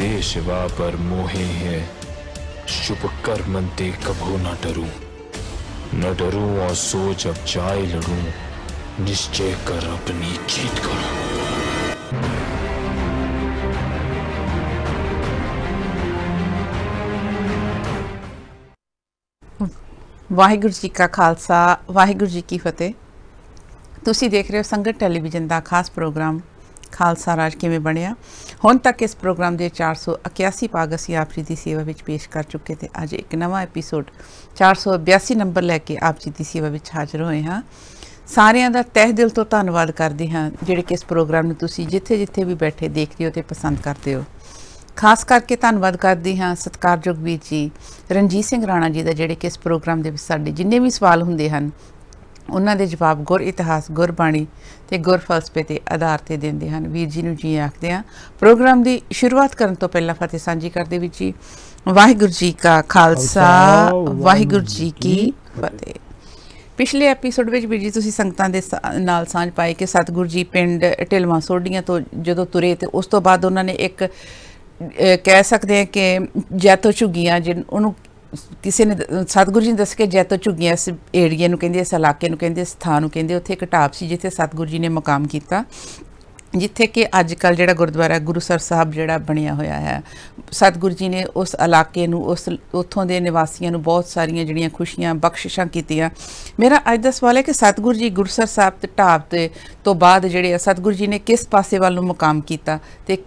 दे शिवा पर मोहे है, शुभ कर्म ते कभू न डरूं, न डरूं और सोच अब जाए लड़ूं, निश्चय कर अपनी जीत करूं। वाहिगुरू जी का खालसा, वाहिगुरू जी की फतेह। तुसी देख रहे हो संगत टैलीविजन का खास प्रोग्राम खालसा राज किवें बणिया। हुण तक इस प्रोग्राम के 481 भाग असीं आप जी की सेवा में पेश कर चुके थे। अज एक नवा एपीसोड 482 नंबर लैके आप जी की सेवा में हाजिर होए हाँ। सारिਆਂ ਦਾ तह दिल तो धन्नवाद करते हाँ जिहड़े कि इस प्रोग्राम में तुसी जिथे जिथे भी बैठे देख रहे हो तो पसंद करते हो। खास करके धन्नवाद करती हाँ सत्कारयोग वीर जी रणजीत सिंह राणा जी का, जिहड़े कि इस प्रोग्राम के साडे जिन्ने भी सवाल हुंदे हन उन्हां दे जवाब गुर इतिहास, गुरबाणी ते गुर फलसफे के आधार पर देंदे हन। वीर जी नूं जी आखदे हैं। प्रोग्राम की शुरुआत करन तो पहला फतेह सांझी करदे वीर जी। वाहिगुरू जी का खालसा, वाहिगुरू जी की फतेह। पिछले एपीसोड में वीर जी तुसीं संगतां दे नाल सांझ पाई कि सतगुरू जी पिंड ढिलवां सोढियां तो जदों तुरे तो उस तो बाद उन्होंने एक कह सकते हैं कि जैतो झुग्गियां जिन उन्होंने किसी ने सतगुरू जी ने दस के जैतो झुग्गियां इस एरिए नूं कहंदे, इस इलाके नूं कहंदे, इस स्थान नूं कहंदे। उत्थे एक ढाब सी जिथे सतगुरू जी ने मुकाम किया, जिथे कि अजकल जिहड़ा गुरुद्वारा गुरुसर साहब जिहड़ा बनिया होया है। सतगुरू जी ने उस इलाके नूं उस उत्थों दे निवासियों नूं बहुत सारियां जिहड़ियां खुशियां बख्शिशां कीतियां। मेरा अज दा सवाल है कि सतगुरू जी गुरुसर साहब ते ढाब ते तो बाद जिहड़े सतगुरू जी ने किस पासे वाल नूं मुकाम कीता ते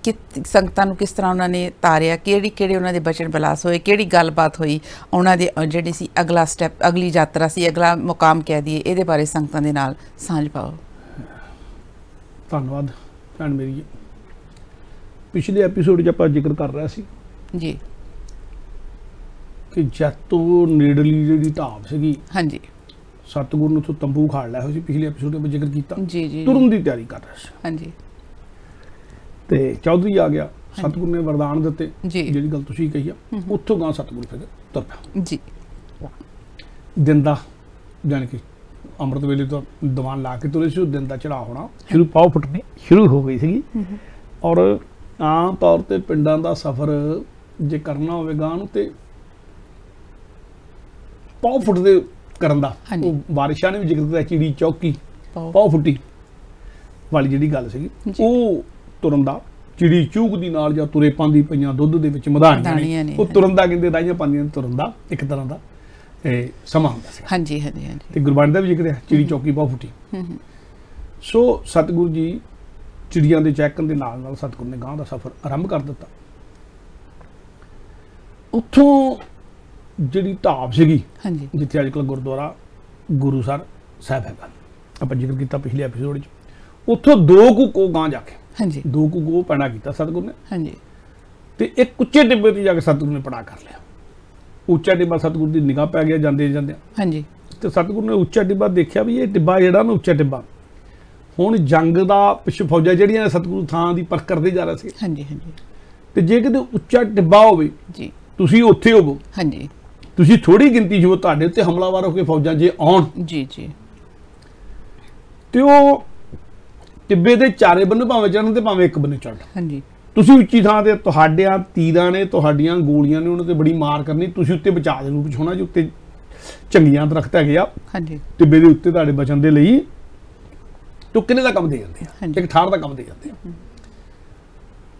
संगतां नूं किस तरह उन्होंने तारिया, किहड़े उन्हां दे बचन बिलास होए, किहड़ी गलबात होई, उन्हां दे जिहड़ी सी अगला स्टैप, अगली यात्रा सी, अगला मुकाम कह दईए, इहदे बारे संगतां दे नाल सांझ पाओ। धन्नवाद भैन मेरी। पिछले एपीसोड च आपां जिक्र कर रहे सी जी कि जैतो नेड़ली जिहड़ी ढाब सीगी, हाँ जी, सतगुरू ने उत्थों तंबू खाड़ लिया होया सी। पिछले एपीसोड में जिक्र किया जी जी तुरन की तैयारी कर रहे सी। हाँ जी, ते चौधरी आ गया, सतगुरू ने वरदान दिते जी, जिहड़ी गल तुसीं कही आ, उत्थों गां सतगुरू फिर तुर पिया जी। दिन दा जाने कि अमृत वेले तो दीवान ला के तुरे से दिन का चढ़ा होना शुरू, पाव फुटनी शुरू हो गई सी। और आम तौर पर पिंडां दा सफ़र जे करना होवेगा तो पाव फुटदे करन दा, बारिशां ने भी जिक्र किया, चिड़ी चौकी पाव फुटी वाली जिहड़ी गल सीगी ओह तुरन दा, चिड़ी चूक दी नाल जां तुरे पांदी पईयां दुੱਧ दे विच मधाणियां ने, ओह तुरन दा कहंदे, राहियां पांदियां तुरन दा एक तरह दा समा हुंदा सी। हाँ जी, हाँ जी, हाँ जी। ते गुरबाणी दा भी जिक्र है, चिड़ी चौकी पाव फुटी। सो सतगुरू जी चिड़ियां दे चहकन दे नाल नाल सतगुरू ने गांह दा सफर आरंभ कर दिता। उत्थों जिहड़ी ढाब सीगी जिथे अजकल गुरुद्वारा गुरुसर साहब हैगा, आपां जिक्र किया पिछले एपीसोड च, उत्थों 2 कुको गांह जाके 2 कुको पैना किया सतगुरू ने। हाँ जी। ते एक उच्चे टिब्बे ते जाके सतगुरू ने पड़ा कर लिया। उच्चा टिब्बा सतगुरू की निगाह पै गया जाते जाते। हाँ जी। तो सतगुरू ने उच्चा टिब्बा देखा भी ये टिब्बा जिहड़ा ना उच्चा टिब्बा हुण जंग दा पिछे फौजां जिहड़ियां सतगुरू थां दी परख करदे जा रहे थे। हाँ जी, हाँ जी। ते जे किते उच्चा टिब्बा होवे जी, तुसीं उत्थे होवो, हाँ जी, तुसीं थोड़ी गिनती जो तुहाडे उत्ते हमलावर होके फौजां जे आउण जी जी, ते ओह टिब्बे दे चारे बन्ने भावें चढ़न ते भावें एक बन्ने चढ़न। हाँ जी। तुसीं उच्ची थां ते तुहाडियां तीरां ने, तुहाडियां गोलियां ने उन्हां ते बड़ी मार करनी, तुसीं उत्ते बचाव दे रूप च होना जी। उत्ते चंगियां दरख्त हैगे आ, हाँ जी, टिब्बे दे उत्ते तुहाडे बचन दे लई टुकने का काम दे जाते हैं, एक ठाड़ का काम दे जाते हैं।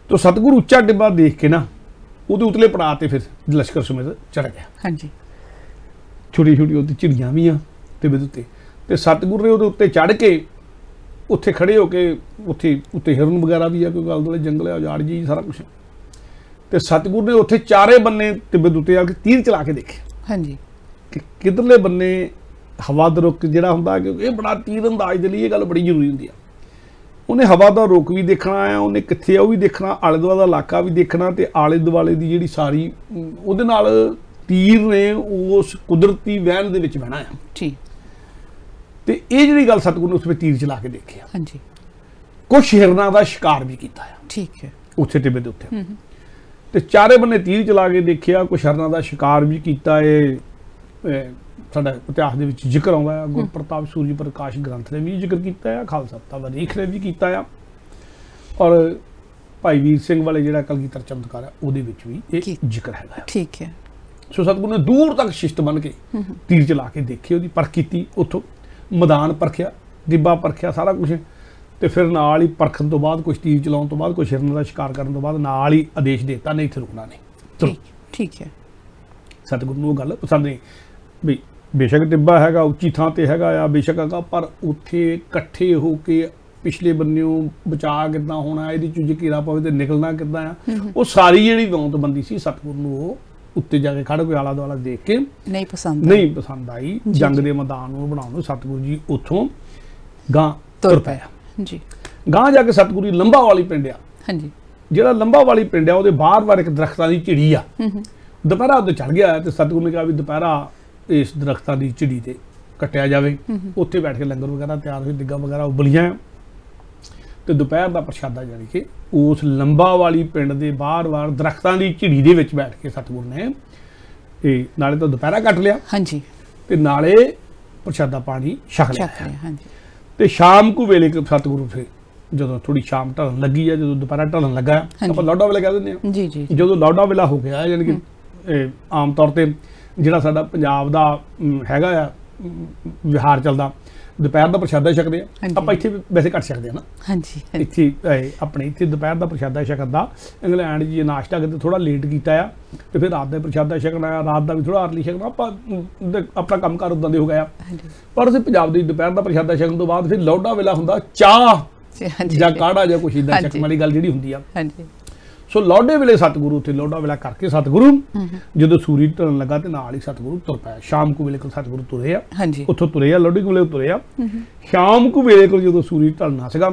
तो सतगुरू उच्चा टिब्बा देख के ना उहदे उतले पड़ा ते फिर लश्कर समेत चढ़ गया। हाँ जी। छोटी छोटी उत्ते चिड़ियां भी आ टिब्बे दे उत्ते, ते सतगुरू ने उहदे उत्ते चढ़ के उत्थे खड़े होके उत्थे उत्ते हिरन वगैरह भी है, कोई गल दुआले जंगल है, उजाड़ जी सारा कुछ। तो सतगुरू ने उत्थे चारे बन्ने टिब्बे दे उत्ते आके तीर चला के देखे। हाँ जी। कि किधरले बन्ने हवा दा रुख जिहड़ा हुंदा, क्योंकि बड़ा तीर अंदाज दे लई ये गल बड़ी जरूरी हुंदी है। उन्हें हवा दा रुख भी देखना है, उन्हें कित्थे वो भी देखना, आले दुआले दा इलाका भी देखना, ते आले दुआले दी जिहड़ी सारी उहदे नाल तीर ने उस कुदरती वहन दे विच बहना है। ठीक। तो ये जी गल सतगुरू ने उसमें तीर चला के देखे। हाँ जी। कुछ हिरना का शिकार भी किया। ठीक है। उत्थे टिब्बे दे उत्ते ते चारे बन्ने तीर चला के देखिया, कुछ हिरना का शिकार भी किया। साडा इतिहास दे विच जिक्र आउंदा है, गुर प्रताप सूर्य प्रकाश ग्रंथ ने भी जिक्र किया है, खालसा तारीख ने भी किया है। और ਭਾਈ ਵੀਰ ਸਿੰਘ ਵਾਲੇ ਜਿਹੜਾ ਕਲਗੀਧਰ ਚਮਤਕਾਰ ਹੈ ਉਹਦੇ ਵਿੱਚ ਵੀ ਇਹ ਜ਼ਿਕਰ ਹੈਗਾ। ਠੀਕ ਹੈ। ਸੋ ਸਤਿਗੁਰੂ ਨੇ ਦੂਰ ਤੱਕ ਸ਼ਿਸ਼ਟ ਬਣ ਕੇ ਤੀਰ ਚਲਾ ਕੇ ਦੇਖੇ, ਉਹਦੀ ਪਰਖ ਕੀਤੀ, ਉੱਥੋਂ ਮੈਦਾਨ ਪਰਖਿਆ, ਟਿੱਬਾ ਪਰਖਿਆ, ਸਾਰਾ ਕੁਝ, ਤੇ ਫਿਰ ਨਾਲ ਹੀ ਪਰਖਣ ਤੋਂ ਬਾਅਦ, ਕੁਝ ਤੀਰ ਚਲਾਉਣ ਤੋਂ ਬਾਅਦ, ਕੁਝ ਹਿਰਨ ਦਾ ਸ਼ਿਕਾਰ ਕਰਨ ਤੋਂ ਬਾਅਦ ਨਾਲ ਹੀ ਆਦੇਸ਼ ਦੇ ਦਿੱਤਾ, ਨਹੀਂ ਇੱਥੇ ਰੁਕਣਾ ਨਹੀਂ, ਚਲੋ। ਠੀਕ ਹੈ। ਸਤਿਗੁਰੂ ਨੂੰ ਉਹ ਗੱਲ ਪਸੰਦ ਨਹੀਂ ਵੀ ਬੇਸ਼ੱਕ ਟਿੱਬਾ ਹੈਗਾ, ਉੱਚੀ ਥਾਂ ਤੇ ਹੈਗਾ ਆ, ਬੇਸ਼ੱਕ ਹੈਗਾ, ਪਰ ਉੱਥੇ ਇਕੱਠੇ ਹੋ ਕੇ ਪਿਛਲੇ ਬੰਨਿਓਂ ਬਚਾ ਕਿੱਦਾਂ ਹੋਣਾ, ਇਹਦੀ ਚੋਂ ਜੇ ਘੇਰਾ ਪਵੇ ਤੇ ਨਿਕਲਣਾ ਕਿੱਦਾਂ ਆ, ਉਹ ਸਾਰੀ ਜਿਹੜੀ ਵਿਉਂਤਬੰਦੀ ਸੀ ਸਤਿਗੁਰੂ ਨੂੰ ਉਹ ਉੱਤੇ ਜਾ ਕੇ ਖੜ੍ਹ ਕੇ ਆਲਾ ਦੁਆਲਾ ਦੇਖ ਕੇ ਨਹੀਂ ਪਸੰਦ ਆਈ। ਜੰਗ ਦੇ ਮੈਦਾਨ ਨੂੰ ਬਣਾਉਣ ਨੂੰ ਸਤਿਗੁਰੂ ਜੀ ਉੱਥੋਂ ਗਾਂ ਤੁਰ ਪਿਆ ਜੀ। ਗਾਂ ਜਾ ਕੇ ਸਤਿਗੁਰੂ ਜੀ ਲੰਬਾ ਵਾਲੀ ਪਿੰਡ ਆ, ਹਾਂਜੀ, ਜਿਹੜਾ ਲੰਬਾ ਵਾਲੀ ਪਿੰਡ ਆ ਉਹਦੇ ਬਾਹਰ ਇੱਕ ਦਰਖਤਾਂ ਦੀ ਝਿੜੀ ਆ। ਦੁਪਹਿਰਾ ਉੱਤੇ ਚੜ ਗਿਆ ਤੇ ਸਤਿਗੁਰੂ ਨੇ ਕਿਹਾ ਵੀ ਦੁਪਹਿਰਾ ਇਸ ਦਰਖਤਾਂ ਦੀ ਝਿੜੀ ਤੇ ਕੱਟਿਆ ਜਾਵੇ, ਉੱਥੇ ਬੈਠ ਕੇ ਲੰਗਰ ਵਗੈਰਾ ਤਿਆਰ ਹੋਏ, ਡਿੱਗਾ ਵਗੈਰਾ ਉਬਲੀਆਂ, ਤੇ ਦੁਪਹਿਰ ਦਾ ਪ੍ਰਸ਼ਾਦਾ ਜਾਣੀ ਕਿ ਉਸ ਲੰਬਾ ਵਾਲੀ ਪਿੰਡ ਦੇ ਬਾਹਰ ਦਰਖਤਾਂ ਦੀ ਝਿੜੀ ਦੇ ਵਿੱਚ ਬੈਠ ਕੇ ਸਤਿਗੁਰੂ ਨੇ ਇਹ ਨਾਲੇ ਤਾਂ ਦੁਪਹਿਰਾ ਕੱਟ ਲਿਆ, ਹਾਂਜੀ, ਤੇ ਨਾਲੇ ਪ੍ਰਸ਼ਾਦਾ ਪਾਣੀ ਛਕ ਲਿਆ, ਹਾਂਜੀ। ਤੇ ਸ਼ਾਮ ਕੁ ਵੇਲੇ ਸਤਿਗੁਰੂ ਫਿਰ ਜਦੋਂ ਥੋੜੀ ਸ਼ਾਮ ਢਲਣ ਲੱਗੀ ਆ, ਜਦੋਂ ਦੁਪਹਿਰਾ ਢਲਣ ਲੱਗਾ, ਆਪਾਂ ਲੌਡਾ ਵੇਲਾ ਕਹਿ ਦਿੰਦੇ ਆ ਜੀ ਜੀ, ਜਦੋਂ ਲੌਡਾ ਵੇਲਾ ਹੋ ਗਿਆ ਯਾਨੀ ਕਿ ਆਮ ਤੌਰ ਤੇ ਜਿਹੜਾ ਸਾਡਾ ਪੰਜਾਬ ਦਾ ਹੈਗਾ ਆ ਵਿਹਾਰ ਚੱਲਦਾ, ਦੁਪਹਿਰ ਦਾ ਪ੍ਰਸ਼ਾਦਾ ਛਕਦੇ ਆ, ਆਪਾਂ ਇੱਥੇ ਵੈਸੇ ਘੱਟ ਛਕਦੇ ਆ ਨਾ, ਹਾਂਜੀ, ਇੱਥੇ ਆਪਣੇ ਇੱਥੇ ਦੁਪਹਿਰ ਦਾ ਪ੍ਰਸ਼ਾਦਾ ਛਕਣ ਦਾ, ਇੰਗਲੈਂਡ ਜੀ ਨਾਸ਼ਤਾ ਕਰਦੇ ਥੋੜਾ ਲੇਟ ਕੀਤਾ ਆ, ਤੇ ਫਿਰ ਰਾਤ ਦਾ ਪ੍ਰਸ਼ਾਦਾ ਛਕਣਾ, ਰਾਤ ਦਾ ਵੀ ਥੋੜਾ ਅਰਲੀ ਛਕਣਾ, ਆਪਾਂ ਆਪਣਾ ਕੰਮ ਕਾਰ ਉਦਾਂ ਦੇ ਹੋ ਗਿਆ। ਪਰ ਅਸੀਂ ਪੰਜਾਬ ਦੀ ਦੁਪਹਿਰ ਦਾ ਪ੍ਰਸ਼ਾਦਾ ਛਕਣ ਤੋਂ ਬਾਅਦ ਫਿਰ ਲੌਡਾ ਵੇਲਾ ਹੁੰਦਾ, ਚਾਹ ਜਾਂ ਕਾੜਾ ਜਾਂ ਕੁਛ ਇਦਾਂ ਛਕਣ ਵਾਲੀ ਗੱਲ ਜਿਹੜੀ ਹੁੰਦੀ ਆ। ਸੋ ਲੌਡੇ ਵੇਲੇ ਸਤਿਗੁਰੂ ਉੱਥੇ ਲੌਡਾ ਵੇਲਾ ਕਰਕੇ ਸਤਿਗੁਰੂ ਜਦੋਂ ਸੂਰਜ ਢਲਣ ਲੱਗਾ ਤੇ ਨਾਲ ਹੀ ਸਤਿਗੁਰੂ ਤੁਰ ਪਿਆ। ਸ਼ਾਮ ਕੁ ਵੇਲੇ ਕੋਲ ਸਤਿਗੁਰੂ ਤੁਰੇ ਆ, ਉੱਥੋਂ ਤੁਰੇ ਆ, ਲੌਡੇ ਕੋਲੇ ਤੁਰੇ ਆ। ਸ਼ਾਮ ਕੁ ਵੇਲੇ ਕੋਲ ਜਦੋਂ ਸੂਰਜ ਢਲਣਾ ਸੀਗਾ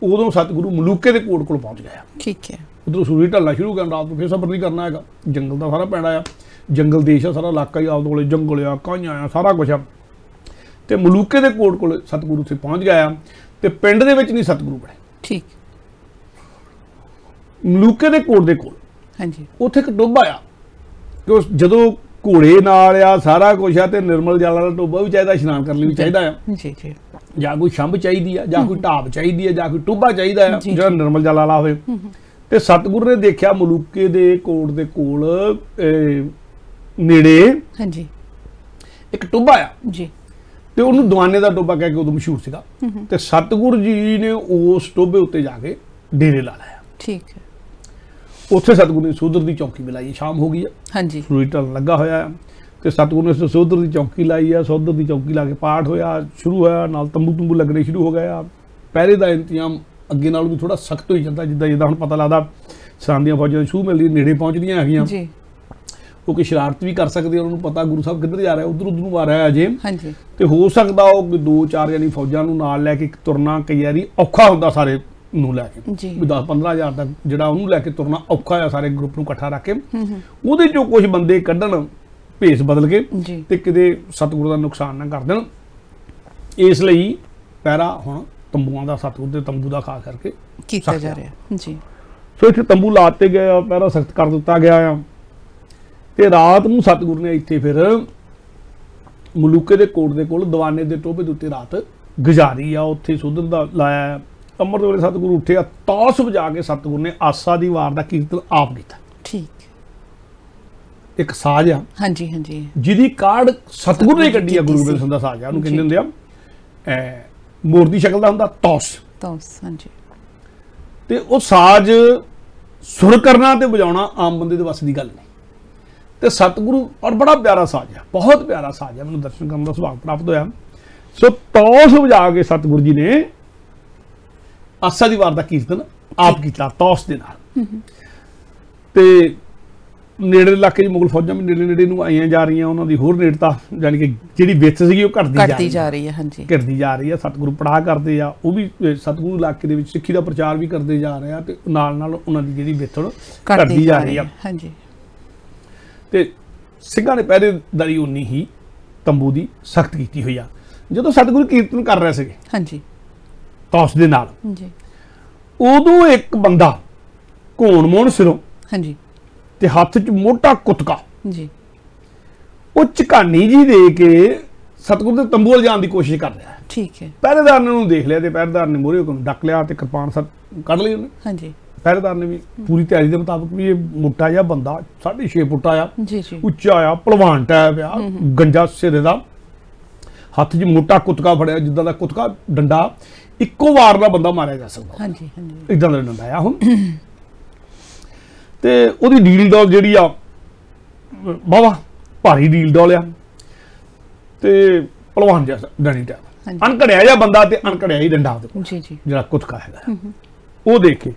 ਉਦੋਂ ਸਤਿਗੁਰੂ ਮਲੂਕੇ ਦੇ ਕੋਟ ਕੋਲ ਪਹੁੰਚ ਗਿਆ। ਠੀਕ ਹੈ। ਉਧਰੋਂ ਸੂਰਜ ਢਲਣਾ ਸ਼ੁਰੂ ਕਰਨ, ਰਾਤ ਨੂੰ ਫਿਰ ਸਬਰ ਨਹੀਂ ਕਰਨਾ ਹੈਗਾ, ਜੰਗਲ ਦਾ ਸਾਰਾ ਪੈਣਾ ਆ, ਜੰਗਲ ਦੇਸ਼ ਆ, ਸਾਰਾ ਇਲਾਕਾ ਹੀ ਆਲੇ ਦੁਆਲੇ ਜੰਗਲ ਆ, ਕਾਈਆਂ ਆ, ਸਾਰਾ ਕੁਛ ਆ, ਤੇ ਮਲੂਕੇ ਦੇ ਕੋਟ ਕੋਲ ਸਤਿਗੁਰੂ ਉੱਥੇ ਪਹੁੰਚ ਗਿਆ। ਤੇ ਪਿੰਡ ਦੇ ਵਿੱਚ ਨਹੀਂ ਸਤਿਗੁਰੂ ਬਣੇ, ਠੀਕ, ਮਲੂਕੇ ਦੇ ਕੋਟ ਦੇ ਕੋਲ, ਹਾਂਜੀ, ਉੱਥੇ ਇੱਕ ਟੋਭਾ ਆ, ਕਿ ਜਦੋਂ ਘੋੜੇ ਨਾਲ ਆ, ਸਾਰਾ ਕੁਛ ਆ, ਤੇ ਨਿਰਮਲ ਜਲ ਵਾਲਾ ਟੋਭਾ ਵੀ ਚਾਹੀਦਾ, ਇਸ਼ਨਾਨ ਕਰਨ ਲਈ ਵੀ ਚਾਹੀਦਾ ਆ, ਜੀ ਜੀ, ਜਾਂ ਕੋਈ ਛੰਭ ਚਾਹੀਦੀ ਆ, ਜਾਂ ਕੋਈ ਢਾਬ ਚਾਹੀਦੀ ਆ, ਜਾਂ ਕੋਈ ਟੋਭਾ ਚਾਹੀਦਾ ਆ ਜਿਹੜਾ ਨਿਰਮਲ ਜਲ ਵਾਲਾ ਹੋਵੇ। ਤੇ ਸਤਿਗੁਰੂ ਨੇ ਦੇਖਿਆ ਮਲੂਕੇ ਦੇ ਕੋਟ ਦੇ ਕੋਲ ਨੇੜੇ, ਹਾਂਜੀ, ਇੱਕ ਟੋਭਾ ਆ ਜੀ, ਤੇ ਉਹਨੂੰ ਦਵਾਨੇ ਦਾ ਟੋਭਾ ਕਹਿ ਕੇ ਉਦੋਂ ਮਸ਼ਹੂਰ ਸੀਗਾ। ਤੇ ਸਤਿਗੁਰੂ ਜੀ ਨੇ ਉਸ ਟੋਭੇ ਉੱਤੇ ਜਾ ਕੇ ਡੇਰੇ ਲਾ ਲਿਆ। ਠੀਕ ਹੈ। ਉੱਥੇ ਸਤਿਗੁਰੂ ਨੇ ਸੋਧਰ ਦੀ ਚੌਂਕੀ ਮਿਲਾਈ, ਸ਼ਾਮ ਹੋ ਗਈ ਆ, ਹਾਂਜੀ, ਸੂਰਜ ਢਲਣ ਲੱਗਾ ਹੋਇਆ ਆ, ਤੇ ਸਤਿਗੁਰੂ ਨੇ ਸੋਧਰ ਦੀ ਚੌਂਕੀ ਲਾਈ ਆ। ਸੋਧਰ ਦੀ ਚੌਂਕੀ ਲਾ ਕੇ ਪਾਠ ਹੋਇਆ, ਸ਼ੁਰੂ ਹੋਇਆ, ਨਾਲ ਤੰਬੂ ਲੱਗਣੇ ਸ਼ੁਰੂ ਹੋ ਗਏ ਆ। ਪਹਿਰੇ ਦਾ ਇੰਤਜ਼ਾਮ ਅੱਗੇ ਨਾਲੋਂ ਵੀ ਥੋੜਾ ਸਖਤ ਹੋਈ ਜਾਂਦਾ, ਜਿੱਦਾਂ ਹੁਣ ਪਤਾ ਲੱਗਦਾ ਸਰਹੰਦ ਦੀਆਂ ਫੌਜਾਂ ਦੀ ਛੂਹ ਮਿਲਦੀ, ਨੇੜੇ ਪਹੁੰਚਦੀਆਂ ਹੈਗੀਆਂ ਜੀ, ਉਹ ਕੋਈ ਸ਼ਰਾਰਤ ਵੀ ਕਰ ਸਕਦੇ, ਉਹਨਾਂ ਨੂੰ ਪਤਾ ਗੁਰੂ ਸਾਹਿਬ ਕਿੱਧਰ ਜਾ ਰਿਹਾ, ਉਧਰ ਨੂੰ ਆ ਰਿਹਾ ਅਜੇ, ਹਾਂਜੀ, ਤੇ ਹੋ ਸਕਦਾ ਉਹ 2-4 ਯਾਨੀ ਫੌਜਾਂ ਨੂੰ ਨਾਲ ਲੈ ਕੇ ਤੁਰਨਾ ਕਈ ਵਾਰੀ ਔਖਾ ਹੁੰਦਾ, ਸਾਰੇ ਨੂੰ ਲੈ ਕੇ ਵੀ 10-15 ਹਜ਼ਾਰ ਤੱਕ ਜਿਹੜਾ ਉਹਨੂੰ ਲੈ ਕੇ ਤੁਰਨਾ ਔਖਾ ਆ, ਸਾਰੇ ਗਰੁੱਪ ਨੂੰ ਇਕੱਠਾ ਰੱਖ ਕੇ ਉਹਦੇ ਚੋਂ ਕੁਝ ਬੰਦੇ ਕੱਢਣ ਭੇਸ ਬਦਲ ਕੇ, ਤੇ ਕਿਤੇ ਸਤਿਗੁਰੂ ਦਾ ਨੁਕਸਾਨ ਨਾ ਕਰ ਦੇਣ। ਇਸ ਲਈ ਪਹਿਰਾ ਹੁਣ ਤੰਬੂਆਂ ਦਾ, ਸਤਿਗੁਰੂ ਦੇ ਤੰਬੂ ਦਾ ਖਾਸ ਕਰਕੇ ਕੀਤਾ ਜਾ ਰਿਹਾ ਜੀ। ਸੋ ਇੱਥੇ ਤੰਬੂ ਲਾਤੇ ਗਏ, ਪਹਿਰਾ ਸਖਤ ਕਰ ਦਿੱਤਾ ਗਿਆ ਆ। ਤੇ ਰਾਤ ਨੂੰ ਸਤਿਗੁਰੂ ਨੇ ਇੱਥੇ ਫਿਰ ਮਲੂਕੇ ਦੇ ਕੋਟ ਦੇ ਕੋਲ ਦਵਾਨੇ ਦੇ ਟੋਭੇ ਦੇ ਉੱਤੇ ਰਾਤ ਗੁਜ਼ਾਰੀ ਆ। ਉੱਥੇ ਸੋਧਰ ਦਾ ਲਾਇਆ। ਅੰਮ੍ਰਿਤ ਵੇਲੇ ਸਤਿਗੁਰੂ ਉੱਠਿਆ, ਤਾਸ਼ ਵਜਾ ਕੇ ਸਤਿਗੁਰੂ ਨੇ ਆਸਾ ਦੀ ਵਾਰ ਦਾ ਕੀਰਤਨ ਆਪ ਕੀਤਾ। ਠੀਕ। ਇੱਕ ਸਾਜ਼ ਆ, ਹਾਂਜੀ ਹਾਂਜੀ, ਜਿਹਦੀ ਕਾਢ ਸਤਿਗੁਰੂ ਨੇ ਕੱਢੀ ਆ, ਗੁਰੂ ਗੋਬਿੰਦ ਸਿੰਘ ਦਾ ਸਾਜ਼ ਆ, ਉਹਨੂੰ ਕਹਿੰਦੇ ਹੁੰਦੇ ਆ, ਮੋਰ ਦੀ ਸ਼ਕਲ ਦਾ ਹੁੰਦਾ, ਤਾਸ਼, ਹਾਂਜੀ। ਤੇ ਉਹ ਸਾਜ਼ ਸੁਰ ਕਰਨਾ ਤੇ ਵਜਾਉਣਾ ਆਮ ਬੰਦੇ ਦੇ ਵੱਸ ਦੀ ਗੱਲ ਨਹੀਂ। ਤੇ ਸਤਿਗੁਰੂ, ਔਰ ਬੜਾ ਪਿਆਰਾ ਸਾਜ਼ ਆ, ਬਹੁਤ ਪਿਆਰਾ ਸਾਜ਼ ਆ, ਮੈਨੂੰ ਦਰਸ਼ਨ ਕਰਨ ਦਾ ਸੁਭਾਗ ਪ੍ਰਾਪਤ ਹੋਇਆ। ਸੋ ਤਾਸ਼ ਵਜਾ ਕੇ ਸਤਿਗੁਰੂ ਜੀ ਨੇ ਆਸਾ ਦੀ ਵਾਰ ਦਾ ਕੀਰਤਨ ਆਪ ਕੀਤਾ ਤਾਸ਼ ਦੇ ਨਾਲ। ਤੇ ਨੇੜੇ ਇਲਾਕੇ ਦੀ ਮੁਗਲ ਫੌਜਾਂ ਵੀ ਨੇੜੇ ਨੂੰ ਆਈਆਂ ਜਾ ਰਹੀਆਂ, ਉਹਨਾਂ ਦੀ ਹੋਰ ਨੇੜਤਾ ਜਾਨੀ ਕਿ ਜਿਹੜੀ ਵਿੱਥ ਸੀਗੀ ਉਹ ਘਟਦੀ ਜਾ ਰਹੀ ਹੈ, ਹਾਂਜੀ, ਘਟਦੀ ਜਾ ਰਹੀ ਹੈ। ਸਤਿਗੁਰੂ ਪੜਾਅ ਕਰਦੇ ਆ, ਉਹ ਵੀ ਸਤਿਗੁਰੂ ਇਲਾਕੇ ਦੇ ਵਿੱਚ ਸਿੱਖੀ ਦਾ ਪ੍ਰਚਾਰ ਵੀ ਕਰਦੇ ਜਾ ਰਹੇ ਆ, ਤੇ ਨਾਲ ਨਾਲ ਉਹਨਾਂ ਦੀ ਜਿਹੜੀ ਵਿੱਥ ਘਟਦੀ ਜਾ ਰਹੀ ਆ, ਹਾਂਜੀ। ਤੇ ਸਿੰਘਾਂ ਨੇ ਪਹਿਰੇਦਾਰੀ ਉਨੀ ਹੀ ਤੰਬੂ ਦੀ ਸਖਤ ਕੀਤੀ ਹੋਈ ਆ। ਜਦੋਂ ਸਤਿਗੁਰੂ ਕੀਰਤਨ ਕਰ ਰਹੇ ਸੀਗੇ, ਹਾਂਜੀ, ਤਾਸ਼ ਦੇ ਨਾਲ, ਜੀ, ਉਦੋਂ ਇੱਕ ਬੰਦਾ ਘੋਣ ਮੋਹਣ ਸਿਰੋਂ, ਹਾਂਜੀ, ਤੇ ਹੱਥ 'ਚ ਮੋਟਾ ਕੁੱਤਕਾ, ਜੀ, ਉਹ ਝਕਾਨੀ ਜੀ ਦੇ ਕੇ ਸਤਿਗੁਰੂ ਦੇ ਤੰਬੂ ਵੱਲ ਜਾਣ ਦੀ ਕੋਸ਼ਿਸ਼ ਕਰ ਰਿਹਾ। ਠੀਕ ਹੈ। ਪਹਿਰੇਦਾਰ ਨੇ ਉਹਨੂੰ ਦੇਖ ਲਿਆ, ਤੇ ਪਹਿਰੇਦਾਰ ਨੇ ਮੋਹਰੇ ਉਹਨੂੰ ਡੱਕ ਲਿਆ, ਤੇ ਕਿਰਪਾਨ ਕੱਢ ਲਈ ਉਹਨੇ, ਹਾਂਜੀ, ਪਹਿਰੇਦਾਰ ਨੇ ਵੀ ਪੂਰੀ ਤਿਆਰੀ ਦੇ ਮੁਤਾਬਕ ਵੀ ਇਹ ਮੋਟਾ ਜਿਹਾ ਬੰਦਾ 6.5 ਫੁੱਟ ਆ, ਉੱਚਾ ਆ, ਭਲਵਾਨ ਟਾਈਪ ਆ, ਗੰਜਾ ਸਿਰੇ ਦਾ, ਹੱਥ 'ਚ ਮੋਟਾ ਕੁੱਤਕਾ ਫੜਿਆ, ਜਿੱਦਾਂ ਦਾ ਕੁੱਤਕਾ ਡੰਡਾ ਇੱਕੋ ਵਾਰ ਦਾ ਬੰਦਾ ਮਾਰਿਆ ਜਾ ਸਕਦਾ। ਹਾਂਜੀ ਹਾਂਜੀ, ਇਦਾਂ ਦਾ ਡੰਡਾ ਆ ਹੁਣ। ਤੇ ਉਹਦੀ ਡੀਲ ਡੋਲ ਜਿਹੜੀ ਆ ਬਾਵਾ ਭਾਰੀ ਡੀਲ ਡੋਲ ਆ, ਤੇ ਭਲਵਾਨ ਜਿਹਾ ਡੰਡੀ ਟਾਈਪ, ਅਣਘੜਿਆ ਜਿਹਾ ਬੰਦਾ ਤੇ ਅਣਘੜਿਆ ਹੀ ਡੰਡਾ ਉਹਦੇ ਕੋਲ ਜਿਹੜਾ ਕੁੱਤਕਾ ਹੈਗਾ। ਉਹ ਦੇਖ ਕੇ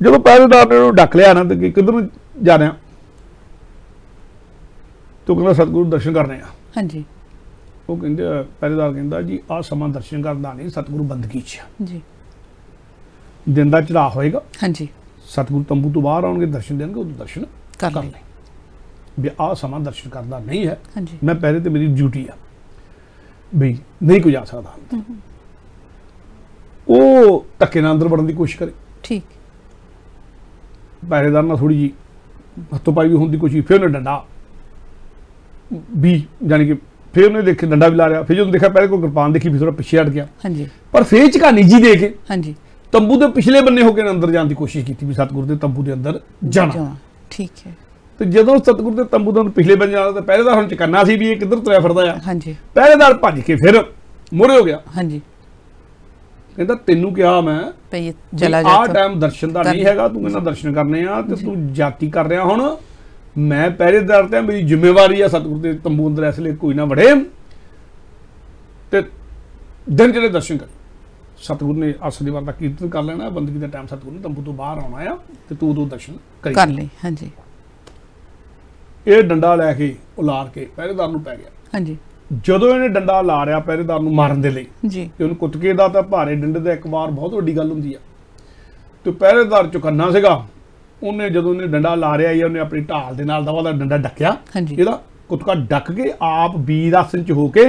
ਜਦੋਂ ਪਹਿਰੇਦਾਰ ਨੇ ਉਹਨੂੰ ਡੱਕ ਲਿਆ ਨਾ, ਤੇ ਕਿੱਧਰ ਨੂੰ ਜਾ ਰਿਹਾ, ਤੂੰ ਕਹਿੰਦਾ ਸਤਿਗੁਰੂ ਦਰਸ਼ਨ ਕਰਨੇ ਆ। ਹਾਂਜੀ, ਉਹ ਕਹਿੰਦੇ ਪਹਿਰੇਦਾਰ ਕਹਿੰਦਾ ਜੀ ਆਹ ਸਮਾਂ ਦਰਸ਼ਨ ਕਰਦਾ ਨਹੀਂ, ਸਤਿਗੁਰੂ ਬੰਦਗੀ 'ਚ ਜੀ, ਦਿਨ ਦਾ ਚੜਾਅ ਹੋਏਗਾ। ਹਾਂਜੀ, ਸਤਿਗੁਰੂ ਤੰਬੂ ਤੋਂ ਬਾਹਰ ਆਉਣਗੇ, ਦਰਸ਼ਨ ਦੇਣਗੇ, ਉਦੋਂ ਦਰਸ਼ਨ ਕਰ ਲੈ ਵੀ ਆਹ ਸਮਾਂ ਦਰਸ਼ਨ ਕਰਦਾ ਨਹੀਂ ਹੈ। ਮੈਂ ਪਹਿਰੇ ਤੇ ਮੇਰੀ ਡਿਊਟੀ ਆ ਵੀ ਨਹੀਂ ਕੋਈ ਜਾ ਸਕਦਾ। ਉਹ ਧੱਕੇ ਨਾਲ ਅੰਦਰ ਵੜਨ ਦੀ ਕੋਸ਼ਿਸ਼ ਕਰੇ। ਠੀਕ, ਪਹਿਰੇਦਾਰ ਨਾਲ ਥੋੜੀ ਜੀ ਹੱਥੋਂ ਪਾਈ ਵੀ ਹੋਣ ਦੀ ਕੋਸ਼ਿਸ਼, ਫਿਰ ਉਹਨੇ ਡੰਡਾ ਵੀ ਜਾਨੀ ਕਿ ਫਿਰ ਉਹਨੇ ਦੇਖੇ ਡੰਡਾ ਵੀ ਲਾ ਰਿਹਾ, ਫਿਰ ਜਦੋਂ ਦੇਖਿਆ ਪਹਿਲੇ ਕੋਈ ਕਿਰਪਾਨ ਦੇਖੀ, ਫਿਰ ਥੋੜਾ ਪਿੱਛੇ ਹਟ ਗਿਆ। ਹਾਂਜੀ, ਪਰ ਫਿਰ ਝਕਾਨੀ ਜੀ ਦੇ ਕੇ ਹਾਂਜੀ ਤੰਬੂ ਦੇ ਪਿਛਲੇ ਬੰਨੇ ਹੋ ਕੇ ਅੰਦਰ ਜਾਣ ਦੀ ਕੋਸ਼ਿਸ਼ ਕੀਤੀ ਵੀ ਸਤਿਗੁਰੂ ਦੇ ਤੰਬੂ ਦੇ ਅੰਦਰ ਜਾਣਾ। ਠੀਕ ਹੈ, ਤੇ ਜਦੋਂ ਸਤਿਗੁਰੂ ਦੇ ਤੰਬੂ ਦੇ ਪਿਛਲੇ ਬੰਨੇ ਜਾਣਾ ਤਾਂ ਪਹਿਰੇਦਾਰ ਹੁਣ ਚਕੰਨਾ ਸੀ ਵੀ ਇਹ ਕਿੱਧਰ ਤੁਰਿਆ ਫਿਰਦਾ ਆ। ਹਾਂਜੀ, ਪਹਿਰੇਦਾਰ ਭੱਜ ਕੇ ਫਿਰ ਮੋਰੇ ਹੋ ਗਿਆ। ਹਾਂਜੀ, ਕਹਿੰਦਾ ਤੈਨੂੰ ਕਿਹਾ ਮੈਂ ਆਹ ਟਾਈਮ ਦਰਸ਼ਨ ਦਾ ਨਹੀਂ ਹੈਗਾ, ਤੂੰ ਇਹਨਾਂ ਦਰਸ਼ਨ ਕਰਨੇ ਆ ਤੇ ਤੂੰ ਜਾਤੀ ਕਰ ਰਿਹਾ। ਹੁਣ ਮੈਂ ਪਹਿਰੇਦਾਰ ਤੇ ਮੇਰੀ ਜ਼ਿੰਮੇਵਾਰੀ ਆ ਸਤਿਗੁਰੂ ਦੇ ਤੰਬੂ ਅੰਦਰ ਇਸ ਲਈ ਕੋਈ ਨਾ ਵੜੇ ਤੇ ਦਿਨ ਜਿਹੜੇ ਦਰਸ਼ਨ ਕਰ। ਸਤਿਗੁਰੂ ਨੇ ਆਸਰੀ ਵਾਰ ਦਾ ਕੀਰਤਨ ਕਰ ਲੈਣਾ, ਬੰਦਗੀ ਦਾ ਟਾਈਮ ਸਤਿਗੁਰੂ ਨੇ ਤੰਬੂ ਤੋਂ ਬਾਹਰ ਆਉਣਾ ਆ ਤੇ ਤੂੰ ਉਦੋਂ ਦਰਸ਼ਨ ਕਰ ਲੈ। ਹਾਂਜੀ, ਇਹ ਡੰਡਾ ਲੈ ਕੇ ਉਲਾਰ ਕੇ ਪਹਿਰੇਦਾਰ ਨੂੰ ਪੈ ਗਿਆ। ਹਾਂਜੀ, ਜਦੋਂ ਇਹਨੇ ਡੰਡਾ ਲਾ ਰਿਆ ਪਹਿਰੇਦਾਰ ਨੂੰ ਮਾਰਨ ਦੇ ਲਈ ਜੀ, ਤੇ ਉਹਨੂੰ ਕੁੱਤਕੇ ਦਾ ਤਾਂ ਭਾਰੇ ਡੰਡੇ ਦਾ ਇੱਕ ਵਾਰ ਬਹੁਤ ਵੱਡੀ ਗੱਲ ਹੁੰਦੀ ਆ, ਤੇ ਪਹਿਰੇਦਾਰ ਚੁਕੰਨਾ ਸੀਗਾ। ਉਹਨੇ ਜਦੋਂ ਉਹਨੇ ਡੰਡਾ ਲਾ ਰਿਆ ਹੀ ਉਹਨੇ ਆਪਣੀ ਢਾਲ ਦੇ ਨਾਲ ਦਵਾ ਦਾ ਡੰਡਾ ਡੱਕਿਆ। ਇਹਦਾ ਕੁੱਤਕਾ ਡੱਕ ਕੇ ਆਪ ਵੀਰ ਆਸਨ 'ਚ ਹੋ ਕੇ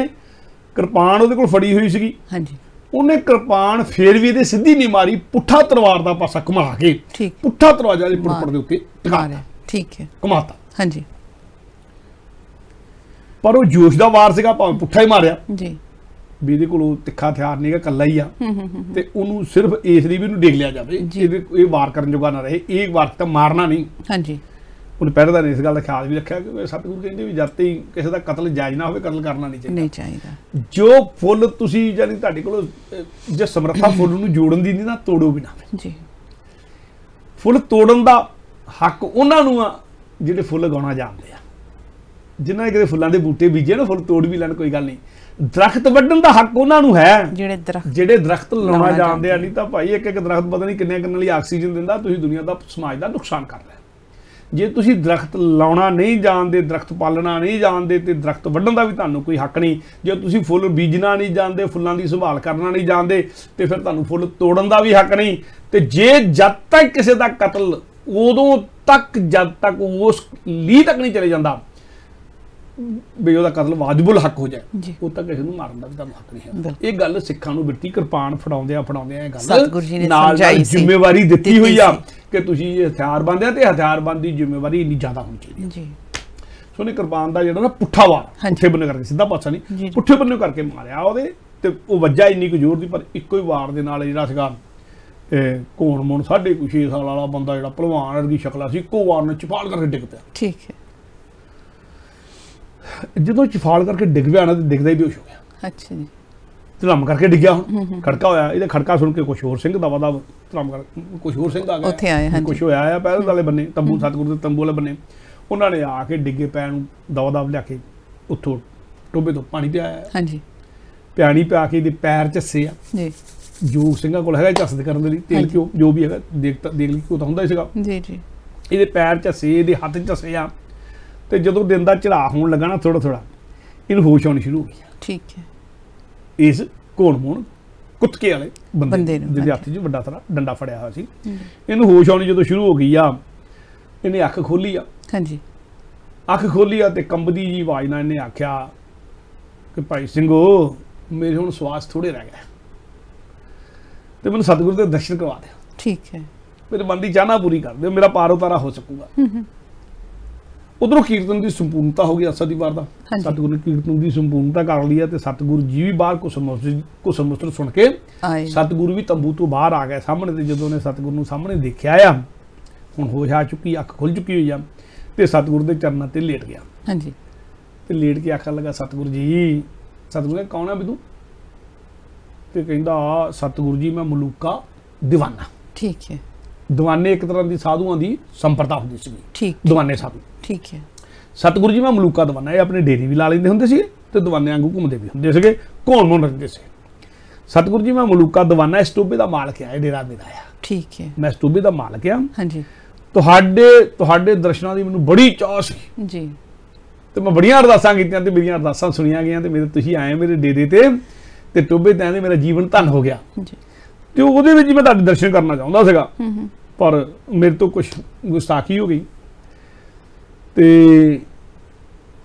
ਕਿਰਪਾਨ ਉਹਦੇ ਕੋਲ ਫੜੀ ਹੋਈ ਸੀਗੀ। ਹਾਂਜੀ, ਉਹਨੇ ਕਿਰਪਾਨ ਫੇਰ ਵੀ ਇਹਦੇ ਸਿੱਧੀ ਨਹੀਂ ਮਾਰੀ, ਪੁੱਠਾ ਤਲਵਾਰ ਦਾ ਪਾਸਾ ਘੁਮਾ ਕੇ ਪੁੱਠਾ ਦਰਵਾਜ਼ੇ ਦੇ ਪੁੜਪੜ ਦੇ ਉੱਤੇ ਟਿਕਾ ਲਿਆ। ਠੀਕ ਹੈ, ਘੁਮਾਤਾ। ਹਾਂਜੀ, ਪਰ ਉਹ ਜੋਸ਼ ਦਾ ਵਾਰ ਸੀਗਾ, ਭਾਵੇਂ ਪੁੱਠਾ ਹੀ ਮਾਰਿਆ ਜੀ, ਵੀ ਇਹਦੇ ਕੋਲ ਤਿੱਖਾ ਹਥਿਆਰ ਨਹੀਂ ਹੈਗਾ, ਇਕੱਲਾ ਹੀ ਆ, ਤੇ ਉਹਨੂੰ ਸਿਰਫ ਇਸ ਲਈ ਵੀ ਇਹਨੂੰ ਡੇਗ ਲਿਆ ਜਾਵੇ, ਇਹ ਵਾਰ ਕਰਨ ਜੋਗਾ ਨਾ ਰਹੇ, ਇਹ ਵਾਰ ਤਾਂ ਮਾਰਨਾ ਨਹੀਂ। ਹਾਂਜੀ, ਉਹਨੇ ਪਹਿਰੇਦਾਰ ਨੇ ਇਸ ਗੱਲ ਦਾ ਖਿਆਲ ਵੀ ਰੱਖਿਆ ਕਿ ਸਤਿਗੁਰੂ ਕਹਿੰਦੇ ਵੀ ਜਦ ਤੱਕ ਕਿਸੇ ਦਾ ਕਤਲ ਜਾਇਜ਼ ਨਾ ਹੋਵੇ, ਕਤਲ ਕਰਨਾ ਨਹੀਂ ਚਾਹੀਦਾ। ਜੋ ਫੁੱਲ ਤੁਸੀਂ ਜਾਨੀ ਤੁਹਾਡੇ ਕੋਲ ਜੇ ਸਮਰੱਥਾ ਫੁੱਲ ਨੂੰ ਜੋੜਨ ਦੀ ਨਹੀਂ ਨਾ, ਤੋੜੋ ਵੀ ਨਾ ਜੀ। ਫੁੱਲ ਤੋੜਨ ਦਾ ਹੱਕ ਉਹਨਾਂ ਨੂੰ ਆ ਜਿਹੜੇ ਫੁੱਲ ਉਗਾਉਣਾ ਜਾਣਦੇ ਆ, ਜਿਨ੍ਹਾਂ ਨੇ ਕਿਤੇ ਫੁੱਲਾਂ ਦੇ ਬੂਟੇ ਬੀਜੇ ਨਾ, ਫੁੱਲ ਤੋੜ ਵੀ ਲੈਣ ਕੋਈ ਗੱਲ ਨਹੀਂ। ਦਰਖਤ ਵੱਢਣ ਦਾ ਹੱਕ ਉਹਨਾਂ ਨੂੰ ਹੈ ਜਿਹੜੇ ਦਰਖਤ ਲਾਉਣਾ ਜਾਣਦੇ ਆ। ਨਹੀਂ ਤਾਂ ਭਾਈ ਇੱਕ ਇੱਕ ਦਰਖਤ ਪਤਾ ਨਹੀਂ ਕਿੰਨੇ ਲਈ ਆਕਸੀਜਨ ਦਿੰਦਾ, ਤੁਸੀਂ ਦੁਨੀਆ ਦਾ ਸਮਾਜ ਦਾ ਨੁਕਸਾਨ ਕਰ ਲਿਆ। ਜੇ ਤੁਸੀਂ ਦਰਖਤ ਲਾਉਣਾ ਨਹੀਂ ਜਾਣਦੇ, ਦਰਖਤ ਪਾਲਣਾ ਨਹੀਂ ਜਾਣਦੇ, ਤੇ ਦਰਖਤ ਵੱਢਣ ਦਾ ਵੀ ਤੁਹਾਨੂੰ ਕੋਈ ਹੱਕ ਨਹੀਂ। ਜੇ ਤੁਸੀਂ ਫੁੱਲ ਬੀਜਣਾ ਨਹੀਂ ਜਾਣਦੇ, ਫੁੱਲਾਂ ਦੀ ਸੰਭਾਲ ਕਰਨਾ ਨਹੀਂ ਜਾਣਦੇ, ਤੇ ਫਿਰ ਤੁਹਾਨੂੰ ਫੁੱਲ ਤੋੜਨ ਦਾ ਵੀ ਹੱਕ ਨਹੀਂ। ਤੇ ਜੇ ਜਦ ਤੱਕ ਕਿਸੇ ਦਾ ਕਤਲ ਉਦੋਂ ਤੱਕ ਜਦ ਤੱਕ ਉਸ ਲਈ ਤੱਕ ਨਹੀਂ ਚਲੇ ਜਾਂਦਾ ਵੀ ਉਹਦਾ ਕਤਲ ਵਾਜਿਬੁਲ ਹੱਕ ਹੋ ਜਾਏ, ਉਦੋਂ ਤੱਕ ਕਿਸੇ ਨੂੰ ਮਾਰਨ ਦਾ ਵੀ ਤੁਹਾਨੂੰ ਹੱਕ ਨਹੀਂ ਹੈ। ਇਹ ਗੱਲ ਸਿੱਖਾਂ ਨੂੰ ਬਿਰਤੀ ਕਿਰਪਾਨ ਫੜਾਉਂਦਿਆਂ ਇਹ ਗੱਲ ਨਾਲ ਜ਼ਿੰਮੇਵਾਰੀ ਦਿੱਤੀ ਹੋਈ ਆ ਕਿ ਤੁਸੀਂ ਇਹ ਹਥਿਆਰਬੰਦ ਆ, ਤੇ ਹਥਿਆਰਬੰਦ ਦੀ ਜ਼ਿੰਮੇਵਾਰੀ ਇੰਨੀ ਜ਼ਿਆਦਾ ਹੋਣੀ ਚਾਹੀਦੀ ਜੀ। ਸੋ ਉਹਨੇ ਕਿਰਪਾਨ ਦਾ ਜਿਹੜਾ ਨਾ ਪੁੱਠਾ ਵਾਰ ਪੁੱਠੇ ਬੰਨੇ ਕਰਕੇ, ਸਿੱਧਾ ਪਾਸਾ ਨਹੀਂ, ਪੁੱਠੇ ਬੰਨੇ ਕਰਕੇ ਮਾਰਿਆ ਉਹਦੇ, ਤੇ ਉਹ ਵੱਜਾ ਇੰਨੀ ਕੁ ਜ਼ੋਰ ਦੀ, ਪਰ ਇੱਕੋ ਹੀ ਵਾਰ ਦੇ ਨਾਲ ਜਿਹੜਾ ਸੀਗਾ ਕੋਣ ਮੋਣ 6.5 ਸਾਲ ਵਾਲਾ ਬੰਦਾ ਜਿਹੜਾ ਭਲਵਾਨ ਵਰਗੀ ਸ਼ਕਲਾ ਸੀ, ਇੱਕੋ ਵਾਰ ਨੇ ਚਪਾਲ ਕਰਕੇ ਡਿੱਗ ਪਿਆ। ਠੀਕ ਹੈ, ਜਦੋਂ ਚਫਾਲ ਕਰਕੇ ਡਿੱਗ ਪਿਆ ਨਾ, ਤੇ ਡਿੱਗਦਾ ਹੀ ਬੇਹੋਸ਼ ਹੋ ਗਿਆ। ਅੱਛਾ ਜੀ, ਧਰਮ ਕਰਕੇ ਡਿੱਗਿਆ। ਹੁਣ ਖੜਕਾ ਹੋਇਆ, ਇਹਦਾ ਖੜਕਾ ਸੁਣ ਕੇ ਕੁਛ ਹੋਰ ਸਿੰਘ ਦਵਾ ਦਾ ਧਰਮ ਕਰ, ਕੁਛ ਹੋਰ ਸਿੰਘ ਆ ਗਿਆ ਉੱਥੇ ਆਏ। ਹਾਂਜੀ, ਕੁਛ ਹੋਇਆ ਆ ਪਹਿਲੇ ਵਾਲੇ ਬੰਨੇ, ਤੰਬੂ ਸਤਿਗੁਰੂ ਦੇ ਤੰਬੂ ਵਾਲੇ ਬੰਨੇ, ਉਹਨਾਂ ਨੇ ਆ ਕੇ ਡਿੱਗੇ ਪੈਣ ਨੂੰ ਦਵਾ ਦਾ ਲਿਆ ਕੇ ਉੱਥੋਂ ਟੋਬੇ ਤੋਂ ਪਾਣੀ ਪਿਆਇਆ। ਹਾਂਜੀ, ਪਿਆਣੀ ਪਿਆ ਕੇ ਇਹਦੇ ਪੈਰ ਝੱਸੇ ਆ ਜੀ। ਜੋ ਸਿੰਘਾਂ ਕੋਲ ਹੈਗਾ ਝੱਸਦੇ ਕਰਨ ਦੇ ਲਈ ਤੇਲ ਘਿਓ ਜੋ ਵੀ ਹੈਗਾ, ਦੇਖ ਲਈ ਘਿਓ ਤਾਂ ਹੁੰਦਾ ਹੀ ਸੀਗਾ ਜੀ ਜੀ। ਇਹਦੇ ਪੈਰ ਝੱਸੇ, ਇਹਦੇ ਹੱਥ ਝੱਸੇ ਆ, ਤੇ ਜਦੋਂ ਦਿਨ ਦਾ ਚੜਾਅ ਹੋਣ ਲੱਗਾ ਨਾ, ਥੋੜਾ ਥੋੜਾ ਇਹਨੂੰ ਹੋਸ਼ ਆਉਣੀ ਸ਼ੁਰੂ ਹੋ ਗਈ। ਠੀਕ ਹੈ, ਇਸ ਘੋਣ ਮੋਣ ਕੁੱਤਕੇ ਵਾਲੇ ਬੰਦੇ ਜਿਹਦੇ ਹੱਥ 'ਚ ਵੱਡਾ ਸਾਰਾ ਡੰਡਾ ਫੜਿਆ ਹੋਇਆ ਸੀ, ਇਹਨੂੰ ਹੋਸ਼ ਆਉਣੀ ਜਦੋਂ ਸ਼ੁਰੂ ਹੋ ਗਈ ਆ, ਇਹਨੇ ਅੱਖ ਖੋਲੀ ਆ। ਹਾਂਜੀ, ਅੱਖ ਖੋਲੀ ਆ ਤੇ ਕੰਬਦੀ ਜੀ ਆਵਾਜ਼ ਨਾਲ ਇਹਨੇ ਆਖਿਆ ਕਿ ਭਾਈ ਸਿੰਘੋ, ਮੇਰੇ ਹੁਣ ਸਵਾਸ ਥੋੜੇ ਰਹਿ ਗਏ, ਤੇ ਮੈਨੂੰ ਸਤਿਗੁਰੂ ਦੇ ਦਰਸ਼ਨ ਕਰਵਾ ਦਿਓ। ਠੀਕ ਹੈ, ਮੇਰੇ ਮਨ ਦੀ ਚਾਹਨਾ ਪੂਰੀ ਕਰ ਦਿਓ, ਮੇਰਾ ਪਾਰ ਉਤਾਰਾ ਹੋ ਸਕੂਗਾ। ਉਧਰੋਂ ਕੀਰਤਨ ਦੀ ਸੰਪੂਰਨਤਾ ਹੋ ਗਈ ਅਸਾ ਦੀ ਵਾਰ ਦਾ, ਸਤਿਗੁਰੂ ਨੇ ਕੀਰਤਨ ਦੀ ਸੰਪੂਰਨਤਾ ਕਰ ਲਈ ਹੈ, ਤੇ ਸਤਿਗੁਰੂ ਜੀ ਵੀ ਬਾਹਰ ਕੁਸਮੁਸਤਰ ਸੁਣ ਕੇ ਸਤਿਗੁਰੂ ਵੀ ਤੰਬੂ ਤੋਂ ਬਾਹਰ ਆ ਗਏ ਸਾਹਮਣੇ। ਤੇ ਜਦੋਂ ਨੇ ਸਤਿਗੁਰੂ ਨੂੰ ਸਾਹਮਣੇ ਦੇਖਿਆ ਆ, हुण होश आ चुकी, अख खुल चुकी हुई आ, ते सतगुरु के चरणों ते लेट गया। हाँ जी। ते लेट के आखन लगा सतगुरु जी, सतगुरु ने कौन है भी तू? ते कहंदा सतगुरु जी मैं मलूका दीवाना। ठीक है। दीवाने एक तरह की साधुआं दी संप्रदा हुंदी सी। ठीक। दीवाने साधु। ठीक है। सतगुरु जी मैं मलूका दीवाना, ये अपने डेरे भी ला लेंदे हुंदे सीगे ते दीवाने वांगू घूमदे भी हुंदे सीगे, घुल-मुल रहिंदे सी। सतगुरु जी मैं मलूका दीवाना, इस टोबे दा मालक है, डेरा मेरा आ। ठीक है। मैं इस टोबे दा मालक आ। हाँ जी। तुहाडे दर्शनां दी मैनूं बड़ी चाह सी जी। ते मैं बड़ियां अरदासां कीतियां ते मेरियां अरदासां सुनियां गईयां ते मेरे तुसीं आए मेरे डेरे ते टोबे ते आंदे मेरा जीवन धन हो गया। जी। ते ਉਹਦੇ ਵਿੱਚ ਮੈਂ ਤੁਹਾਡੇ ਦਰਸ਼ਨ ਕਰਨਾ ਚਾਹੁੰਦਾ ਸੀਗਾ, ਪਰ ਮੇਰੇ ਤੋਂ ਕੁਝ ਗੁਸਤਾਖੀ ਹੋ ਗਈ ਤੇ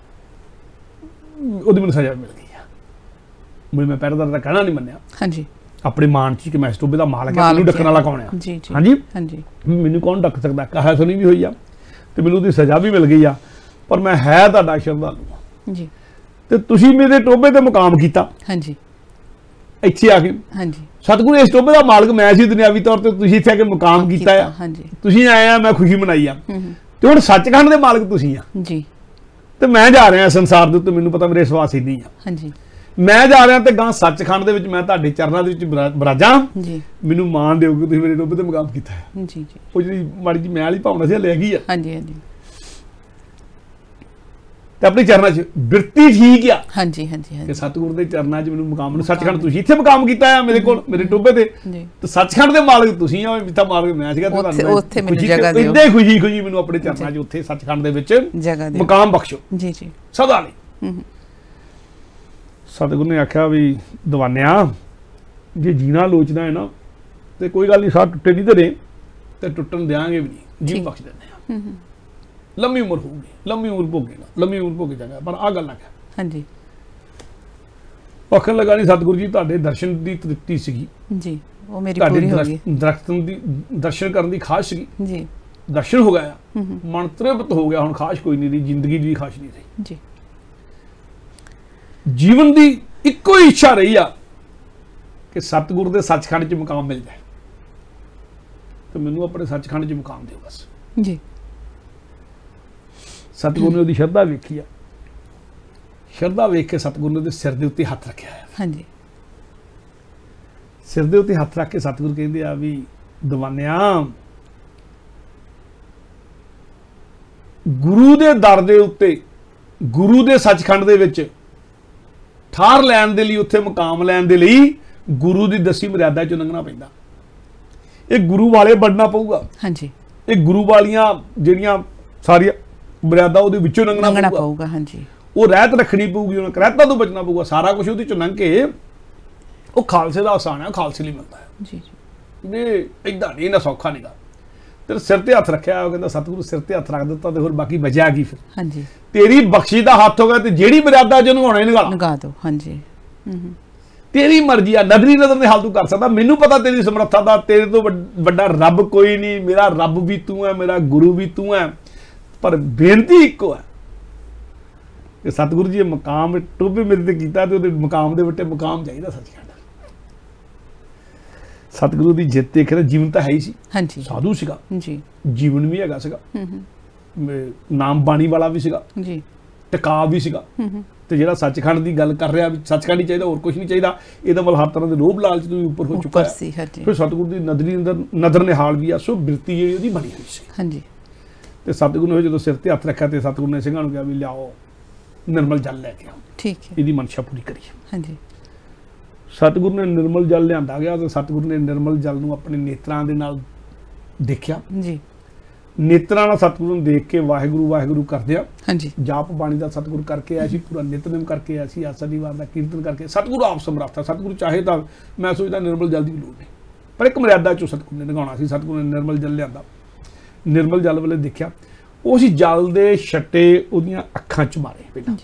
ਉਹਦੀ ਮੈਨੂੰ ਸਜ਼ਾ ਮਿਲ ਗਈ ਆ। ਮੈਂ ਪਹਿਰੇਦਾਰ ਦਾ ਕਹਿਣਾ ਨਹੀਂ ਮੰਨਿਆ। ਹਾਂਜੀ। ਆਪਣੇ ਮਾਨ ਚ ਕਿ ਮੈਂ ਇਸ ਟੋਬੇ ਦਾ ਮਾਲਕ ਆ, ਮੈਨੂੰ ਡੱਕਣ ਵਾਲਾ ਕੌਣ ਆ? ਜੀ ਜੀ। ਹਾਂਜੀ ਹਾਂਜੀ। ਮੈਨੂੰ ਕੌਣ ਡੱਕ ਸਕਦਾ? ਕਹਾ ਸੁਣੀ ਵੀ ਹੋਈ ਆ ਤੇ ਮੈਨੂੰ ਉਹਦੀ ਸਜ਼ਾ ਵੀ ਮਿਲ ਗਈ ਆ, ਪਰ ਮੈਂ ਹੈ ਤੁਹਾਡਾ ਸ਼ਰਧਾਲੂ ਜੀ। ਤੇ ਤੁਸੀਂ ਮੇਰੇ ਟੋਬੇ ਤੇ ਮੁਕਾਮ ਕੀਤਾ। ਹਾਂਜੀ। ਇੱਥੇ ਆ ਕੇ ਹਾਂਜੀ। ਸਤਿਗੁਰੂ ਇਸ ਟੋਬੇ ਦਾ ਮਾਲਕ ਮੈਂ ਸੀ ਦੁਨਿਆਵੀ ਤੌਰ ਤੇ, ਤੁਸੀਂ ਇੱਥੇ ਆ ਕੇ ਮੁਕਾਮ ਕੀਤਾ ਆ। ਹਾਂਜੀ। ਤੁਸੀਂ ਆਏ ਆ, ਮੈਂ ਖੁਸ਼ੀ ਮਨਾਈ ਆ, ਤੇ ਹੁਣ ਸੱਚਖੰਡ ਦੇ ਮਾਲਕ ਤੁਸੀਂ ਆ ਜੀ। ਤੇ ਮੈਂ ਜਾ ਰਿਹਾ ਸੰਸਾਰ ਦੇ ਉੱਤੇ, ਮੈਨੂੰ ਪਤਾ ਮੇਰੇ ਵਿਸ਼ਵਾਸ ਹੀ ਨਹੀਂ ਆ। ਹਾਂਜੀ। ਮੈਂ ਜਾ ਰਿਹਾ ਤੇ ਗਾਂ ਸੱਚਖੰਡ ਦੇ ਵਿੱਚ ਮੈਂ ਤੁਹਾਡੇ ਚਰਨਾਂ ਦੇ ਵਿੱਚ ਬਰਾਜਾਂ। ਜੀ। ਮੈਨੂੰ ਮਾਣ ਦਿਓ ਕਿ ਤੁਸੀਂ ਮੇਰੇ ਟੋਬੇ ਤੇ ਮੁਕਾਮ ਕੀਤਾ ਹੈ। ਜੀ ਜੀ। ਉਹ ਜਿਹੜੀ ਮਾੜੀ ਜੀ ਮੈਂ ਵਾਲੀ ਭਾਵਨਾ ਸੀ ਲੈ ਗਈ ਆ। ਹਾਂਜੀ ਹਾਂਜੀ। ਤੇ ਆਪਣੇ ਚਰਨਾਂ 'ਚ ਬਿਰਤੀ ਠੀਕ ਆ। ਹਾਂਜੀ ਹਾਂਜੀ ਹਾਂਜੀ। ਕਿ ਸਤਿਗੁਰੂ ਦੇ ਚਰਨਾਂ 'ਚ ਮੈਨੂੰ ਮੁਕਾਮ, ਨੂੰ ਸੱਚਖੰਡ ਤੁਸੀਂ ਇੱਥੇ ਮੁਕਾਮ ਕੀਤਾ ਆ ਮੇਰੇ ਕੋਲ, ਮੇਰੇ ਟੋਬੇ ਤੇ। ਤੇ ਸੱਚਖੰਡ ਦੇ ਮਾਲਕ ਤੁਸੀਂ ਆ, ਜਿੱਥਾ ਮਾਲਕ ਮੈਂ ਸੀਗਾ, ਤੇ ਤੁਹਾਨੂੰ ਉੱਥੇ ਮੈਨੂੰ ਜਗ੍ਹਾ ਦਿਓ। ਇੱਦਾਂ ਹੀ ਖੁਸ਼ੀ ਮੈਨੂੰ ਆਪਣੇ ਚਰਨਾਂ 'ਚ ਉੱਥੇ ਸੱਚਖੰਡ ਦੇ ਵਿੱਚ ਜਗ੍ਹਾ ਦਿਓ, ਮੁਕਾਮ ਬਖਸ਼ੋ। ਜੀ ਜੀ। ਸਦਾ ਲਈ। ਸਤਿਗੁਰੂ ਨੇ ਆਖਿਆ ਵੀ ਦੀਵਾਨਿਆ, ਜੇ ਜੀਣਾ ਲੋਚਦਾ ਹੈ ਨਾ ਤੇ ਕੋਈ ਗੱਲ ਨਹੀਂ, ਸਾਹ ਟੁੱਟੇ ਨਹੀਂ ਤੇਰੇ ਤੇ ਟੁੱਟਣ ਦਿਆਂਗੇ ਵੀ ਨਹੀਂ, ਜੀਵ ਬਖਸ਼ ਦਿੰਦੇ ਆ। ਲੰਮੀ ਉਮਰ ਹੋਊਗੀ, ਲੰਮੀ ਉਮਰ ਭੋਗੇਗਾ, ਲੰਮੀ ਉਮਰ ਭੋਗੇ ਜਾਏਗਾ, ਪਰ ਆਹ ਗੱਲ ਨਾ ਕਹਿ। ਹਾਂਜੀ। ਆਖਣ ਲੱਗਾ ਨਹੀਂ ਸਤਿਗੁਰੂ ਜੀ, ਤੁਹਾਡੇ ਦਰਸ਼ਨ ਦੀ ਤ੍ਰਿਪਤੀ ਸੀਗੀ ਜੀ, ਉਹ ਮੇਰੀ ਪੂਰੀ ਹੋ ਗਈ। ਦਰਸ਼ਨ ਕਰਨ ਦੀ ਖਾਸ਼ ਸੀਗੀ ਜੀ, ਦਰਸ਼ਨ ਹੋ ਗਿਆ, ਮਨ ਤ੍ਰਿਪਤ ਹੋ ਗਿਆ, ਹੁਣ ਖਾਸ਼ ਕੋਈ ਨਹੀਂ ਰਹੀ, ਜ਼ਿੰਦਗੀ ਦੀ ਖਾਸ਼ ਨਹੀਂ ਰਹੀ ਜੀ। ਜੀਵਨ ਦੀ ਇੱਕੋ ਹੀ ਇੱਛਾ ਰਹੀ ਆ ਕਿ ਸਤਿਗੁਰੂ ਦੇ ਸੱਚਖੰਡ 'ਚ ਮੁਕਾਮ ਮਿਲ ਜਾਏ, ਤੇ ਮੈਨੂੰ ਆਪਣੇ ਸੱਚਖੰਡ 'ਚ ਮੁਕਾਮ ਦਿਓ ਬਸ ਜੀ। ਸਤਿਗੁਰੂ ਨੇ ਉਹਦੀ ਸ਼ਰਧਾ ਵੇਖੀ ਆ, ਸ਼ਰਧਾ ਵੇਖ ਕੇ ਸਤਿਗੁਰੂ ਨੇ ਉਹਦੇ ਸਿਰ ਦੇ ਉੱਤੇ ਹੱਥ ਰੱਖਿਆ ਹੈ। ਹਾਂਜੀ। ਸਿਰ ਦੇ ਉੱਤੇ ਹੱਥ ਰੱਖ ਕੇ ਸਤਿਗੁਰੂ ਕਹਿੰਦੇ ਆ ਵੀ ਦੀਵਾਨਿਆ, ਗੁਰੂ ਦੇ ਦਰ ਦੇ ਉੱਤੇ, ਗੁਰੂ ਦੇ ਸੱਚਖੰਡ ਦੇ ਵਿੱਚ ਠਾਰ ਲੈਣ ਦੇ ਲਈ, ਉੱਥੇ ਮੁਕਾਮ ਲੈਣ ਦੇ ਲਈ ਗੁਰੂ ਦੀ ਦਸੀ ਮਰਿਆਦਾ ਚੋਂ ਲੰਘਣਾ ਪੈਂਦਾ। ਇਹ ਗੁਰੂ ਵਾਲੇ ਬਣਨਾ ਪਊਗਾ। ਹਾਂਜੀ। ਇਹ ਗੁਰੂ ਵਾਲੀਆਂ ਜਿਹੜੀਆਂ ਸਾਰੀਆਂ ਮਰਿਆਦਾ ਉਹਦੇ ਵਿੱਚੋਂ ਲੰਘਣਾ ਪਊਗਾ। ਹਾਂਜੀ। ਉਹ ਰਹਿਤ ਰੱਖਣੀ ਪਊਗੀ, ਉਹਨਾਂ ਰਹਿਤਾਂ ਤੋਂ ਬਚਣਾ ਪਊਗਾ, ਸਾਰਾ ਕੁਝ ਉਹਦੇ ਚੋਂ ਲੰਘ ਕੇ ਉਹ ਖਾਲਸੇ ਦਾ ਆਸਾਨ ਹੈ, ਖਾਲਸੇ ਲਈ ਮਿਲਦਾ ਹੈ। ਜੀ ਜੀ। ਇਹ ਇਦਾਂ ਨਹੀਂ, ਨਾ ਸੌਖਾ ਨਹੀਂਗਾ। ਤੇ ਸਿਰ ਤੇ ਹੱਥ ਰੱਖਿਆ, ਉਹ ਕਹਿੰਦਾ ਸਤਿਗੁਰੂ ਸਿਰ ਤੇ ਹੱਥ ਰੱਖ ਦਿੱਤਾ ਤੇ ਹੋਰ ਬਾਕੀ ਬਚਿਆ ਕੀ ਫਿਰ। ਹਾਂਜੀ। ਤੇਰੀ ਬਖਸ਼ੀ ਦਾ ਹੱਥ ਹੋ ਗਿਆ ਤੇ ਜਿਹੜੀ ਮਰਿਆਦਾ ਜਿਹਨੂੰ ਹੋਣਾ ਹੀ ਨਿਗਾਹ ਦੋ। ਹਾਂਜੀ। ਤੇਰੀ ਮਰਜ਼ੀ ਆ, ਨਦਰੀ ਨਜ਼ਰ ਦੇ ਹਾਲ ਤੂੰ ਕਰ ਸਕਦਾ, ਮੈਨੂੰ ਪਤਾ ਤੇਰੀ ਸਮਰੱਥਾ ਦਾ, ਤੇਰੇ ਤੋਂ ਵੱਡਾ ਰੱਬ ਕੋਈ ਨਹੀਂ, ਮੇਰਾ ਰੱਬ ਵੀ ਤੂੰ ਹੈ, ਮੇਰਾ ਗੁਰੂ ਵੀ ਤੂੰ ਹੈ, ਪਰ ਬੇਨਤੀ ਇੱਕੋ ਹੈ ਕਿ ਸਤਿਗੁਰੂ ਜੀ ਇਹ ਮੁਕਾਮ ਟੋਭੇ ਮੇਰੇ ਤੇ ਕੀਤਾ ਤੇ ਉਹਦੇ ਮੁਕਾਮ ਦੇ ਵੱਟੇ ਮੁਕਾਮ ਚਾਹੀਦਾ ਸੱਚਖੰਡ। ਸਤਿਗੁਰੂ ਦੀ ਜਿੱਤ ਤੇ ਕਹਿੰਦਾ ਜੀਵਨ ਤਾਂ ਹੈ ਹੀ ਸੀ। ਹਾਂਜੀ। ਸਾਧੂ ਸੀਗਾ ਜੀ, ਜੀਵਨ ਵੀ ਹੈਗਾ ਸੀਗਾ, ਨਾਮ ਬਾਣੀ ਵਾਲਾ ਵੀ ਸੀਗਾ ਜੀ, ਟਿਕਾ ਵੀ ਸੀਗਾ, ਤੇ ਜਿਹੜਾ ਸੱਚਖੰਡ ਦੀ ਗੱਲ ਕਰ ਰਿਹਾ ਵੀ ਸੱਚਖੰਡ ਹੀ ਚਾਹੀਦਾ, ਹੋਰ ਕੁਝ ਨਹੀਂ ਚਾਹੀਦਾ, ਇਹਦਾ ਮਤਲਬ ਹਰ ਤਰ੍ਹਾਂ ਦੇ ਲੋਭ ਲਾਲਚ ਤੋਂ ਵੀ ਉੱਪਰ ਹੋ ਚੁੱਕਾ ਹੈ। ਫਿਰ ਸਤਿਗੁਰੂ ਦੀ ਨਦਰੀ ਨਜ਼ਰ ਨਿਹਾਲ ਵੀ ਆ, ਸੋ ਬਿਰਤੀ ਜਿਹੜੀ ਉਹਦੀ ਬਣੀ ਹੋਈ ਸੀ। ਹਾਂਜੀ। ਤੇ ਸਤਿਗੁਰੂ ਨੇ ਜਦੋਂ ਸਿਰ ਤੇ ਹੱਥ ਰੱਖਿਆ ਤੇ ਸਤਿਗੁਰੂ ਨੇ ਸਿੰਘਾਂ ਨੂੰ ਕਿਹਾ ਵੀ ਲਿਆਓ ਨਿਰਮਲ ਜਲ ਲੈ ਕੇ ਆਓ। ਠੀਕ ਹੈ। ਇਹਦੀ ਮਨਸ਼ਾ ਪੂਰੀ ਕਰੀਏ। ਹਾਂਜੀ। ਸਤਿਗੁਰੂ ਨੇ ਨਿਰਮਲ ਜਲ ਲਿਆਂਦਾ ਗਿਆ ਤੇ ਸਤਿਗੁਰੂ ਨੇ ਨਿਰਮਲ ਜਲ ਨੂੰ ਆਪਣੇ ਨੇਤਰਾਂ ਦੇ ਨਾਲ ਦੇਖਿਆ ਜੀ। ਨੇਤਰਾਂ ਨਾਲ ਸਤਿਗੁਰੂ ਨੂੰ ਦੇਖ ਕੇ ਵਾਹਿਗੁਰੂ ਵਾਹਿਗੁਰੂ ਕਰਦੇ ਆ। ਹਾਂਜੀ। ਜਾਪ ਬਾਣੀ ਦਾ ਸਤਿਗੁਰੂ ਕਰਕੇ ਆਇਆ ਸੀ, ਪੂਰਾ ਨਿਤਨੇਮ ਕਰਕੇ ਆਇਆ ਸੀ, ਆਸਾ ਦੀ ਵਾਰ ਦਾ ਕੀਰਤਨ ਕਰਕੇ। ਸਤਿਗੁਰੂ ਆਪ ਸਮਰੱਥ ਆ, ਸਤਿਗੁਰੂ ਚਾਹੇ ਤਾਂ ਮੈਂ ਸੋਚਦਾ ਨਿਰਮਲ ਜਲ ਦੀ ਵੀ ਲੋੜ ਨਹੀਂ, ਪਰ ਇੱਕ ਮਰਿਆਦਾ ਚੋਂ ਸਤਿਗੁਰੂ ਨੇ ਲਗਾਉਣਾ ਸੀ। ਸਤਿਗੁਰੂ ਨੇ ਨਿਰਮਲ ਜਲ ਲਿਆਂਦਾ, ਨਿਰਮਲ ਜਲ ਵਾਲੇ ਦੇਖਿਆ, ਉਸ ਜਲ ਦੇ ਛੱਟੇ ਉਹਦੀਆਂ ਅੱਖਾਂ 'ਚ ਮਾਰੇ ਪਹਿਲਾਂ,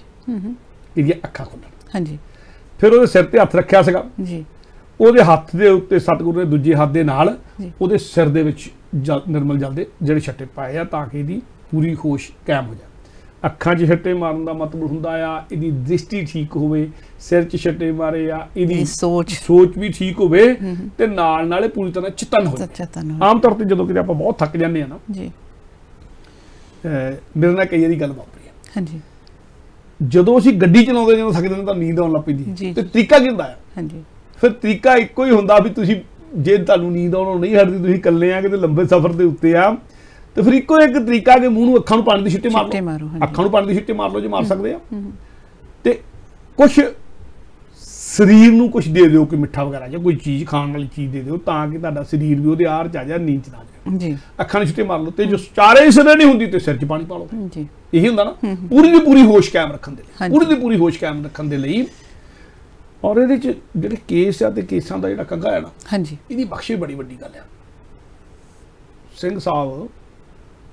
ਇਹਦੀਆਂ ਅੱਖਾਂ ਖੁੱਲਣ। ਹਾਂਜੀ। ਫਿਰ ਉਹਦੇ ਸਿਰ ਤੇ ਹੱਥ ਰੱਖਿਆ ਸੀਗਾ ਜੀ, ਉਹਦੇ ਹੱਥ ਦੇ ਉੱਤੇ ਸਤਿਗੁਰੂ ਨੇ ਦੂਜੇ ਹੱਥ ਦੇ ਨਾਲ ਉਹਦੇ ਸਿਰ ਦੇ ਵਿੱਚ ਨਿਰਮਲ ਜਲ ਦੇ ਜਿਹੜੇ ਛੱਟੇ ਪਾਏ ਆ, ਤਾਂ ਕਿ ਇਹਦੀ ਪੂਰੀ ਹੋਸ਼ ਕਾਇਮ ਹੋ ਜਾਏ। ਅੱਖਾਂ 'ਚ ਛੱਟੇ ਮਾਰਨ ਦਾ ਮਤਲਬ ਹੁੰਦਾ ਆ ਇਹਦੀ ਦ੍ਰਿਸ਼ਟੀ ਠੀਕ ਹੋਵੇ, ਸਿਰ 'ਚ ਛੱਟੇ ਮਾਰੇ ਆ ਇਹਦੀ ਸੋਚ ਵੀ ਠੀਕ ਹੋਵੇ, ਤੇ ਨਾਲ ਨਾਲੇ ਪੂਰੀ ਤਰ੍ਹਾਂ ਚੇਤਨ ਹੋ ਜਾਏ। ਆਮ ਤੌਰ ਤੇ ਜਦੋਂ ਕਿਤੇ ਆਪਾਂ ਬਹੁਤ ਥੱਕ ਜਾਂਦੇ ਆ ਨਾ ਜੀ, मेरे नाल कई बारी गल वापरी है। हाँ जी। ਜਦੋਂ ਅਸੀਂ ਗੱਡੀ ਚਲਾਉਂਦੇ ਜਦੋਂ ਥੱਕਦੇ ਨੇ ਤਾਂ ਨੀਂਦ ਆਉਣ ਲੱਗ ਪੈਂਦੀ ਤੇ ਤਰੀਕਾ ਕੀ ਹੁੰਦਾ ਹੈ? ਹਾਂਜੀ। ਫਿਰ ਤਰੀਕਾ ਇੱਕੋ ਹੀ ਹੁੰਦਾ ਵੀ ਤੁਸੀਂ ਜੇ ਤੁਹਾਨੂੰ ਨੀਂਦ ਆਉਣੋਂ ਨਹੀਂ ਹਟਦੀ, ਤੁਸੀਂ ਇਕੱਲੇ ਆ ਕਿਤੇ ਲੰਬੇ ਸਫ਼ਰ ਦੇ ਉੱਤੇ ਆ, ਤੇ ਫਿਰ ਇੱਕੋ ਇੱਕ ਤਰੀਕਾ ਕਿ ਮੂੰਹ ਨੂੰ ਅੱਖਾਂ ਨੂੰ ਪਾਣੀ ਦੇ ਛਿੱਟੇ ਮਾਰ ਲਓ, ਅੱਖਾਂ ਨੂੰ ਪਾਣੀ ਦੇ ਛਿੱਟੇ ਮਾਰ ਲਓ ਜੇ ਮਾਰ ਸਕਦੇ ਆ, ਤੇ ਕੁਛ ਸਰੀਰ ਨੂੰ ਕੁਛ ਦੇ ਦਿਓ, ਕੋਈ ਮਿੱਠਾ ਵਗੈਰਾ ਜਾਂ ਕੋਈ ਚੀਜ਼ ਖਾਣ ਵਾਲੀ ਚੀਜ਼ ਦੇ ਦਿਓ ਤਾਂ ਕਿ ਤੁਹਾਡਾ ਸਰੀਰ ਵੀ ਉਹਦੇ ਆਰ ਚ ਆ ਜਾ, ਨੀਂਦ ਚ ਨਾ ਜਾਏ ਜੀ। ਅੱਖਾਂ ਨੂੰ ਛਿੱਟੇ ਮਾਰ ਲਓ ਤੇ ਜੋ ਚਾਰੇ ਸਿਰੇ ਨਹੀਂ ਹੁੰਦੀ ਤੇ ਸਿਰ 'ਚ ਪਾਣੀ ਪਾ ਲਓ ਜੀ। ਇਹੀ ਹੁੰਦਾ ਨਾ ਪੂਰੀ ਦੀ ਪੂਰੀ ਹੋਸ਼ ਕਾਇਮ ਰੱਖਣ ਦੇ ਲਈ, ਪੂਰੀ ਦੀ ਪੂਰੀ ਹੋਸ਼ ਕਾਇਮ ਰੱਖਣ ਦੇ ਲਈ। ਔਰ ਇਹਦੇ ਚ ਜਿਹੜੇ ਕੇਸ ਆ ਤੇ ਕੇਸਾਂ ਦਾ ਜਿਹੜਾ ਕੰਘਾ ਹੈ ਨਾ, ਹਾਂਜੀ, ਇਹਦੀ ਬਖਸ਼ੀ ਬੜੀ ਵੱਡੀ ਗੱਲ ਆ। ਸਿੰਘ ਸਾਹਿਬ,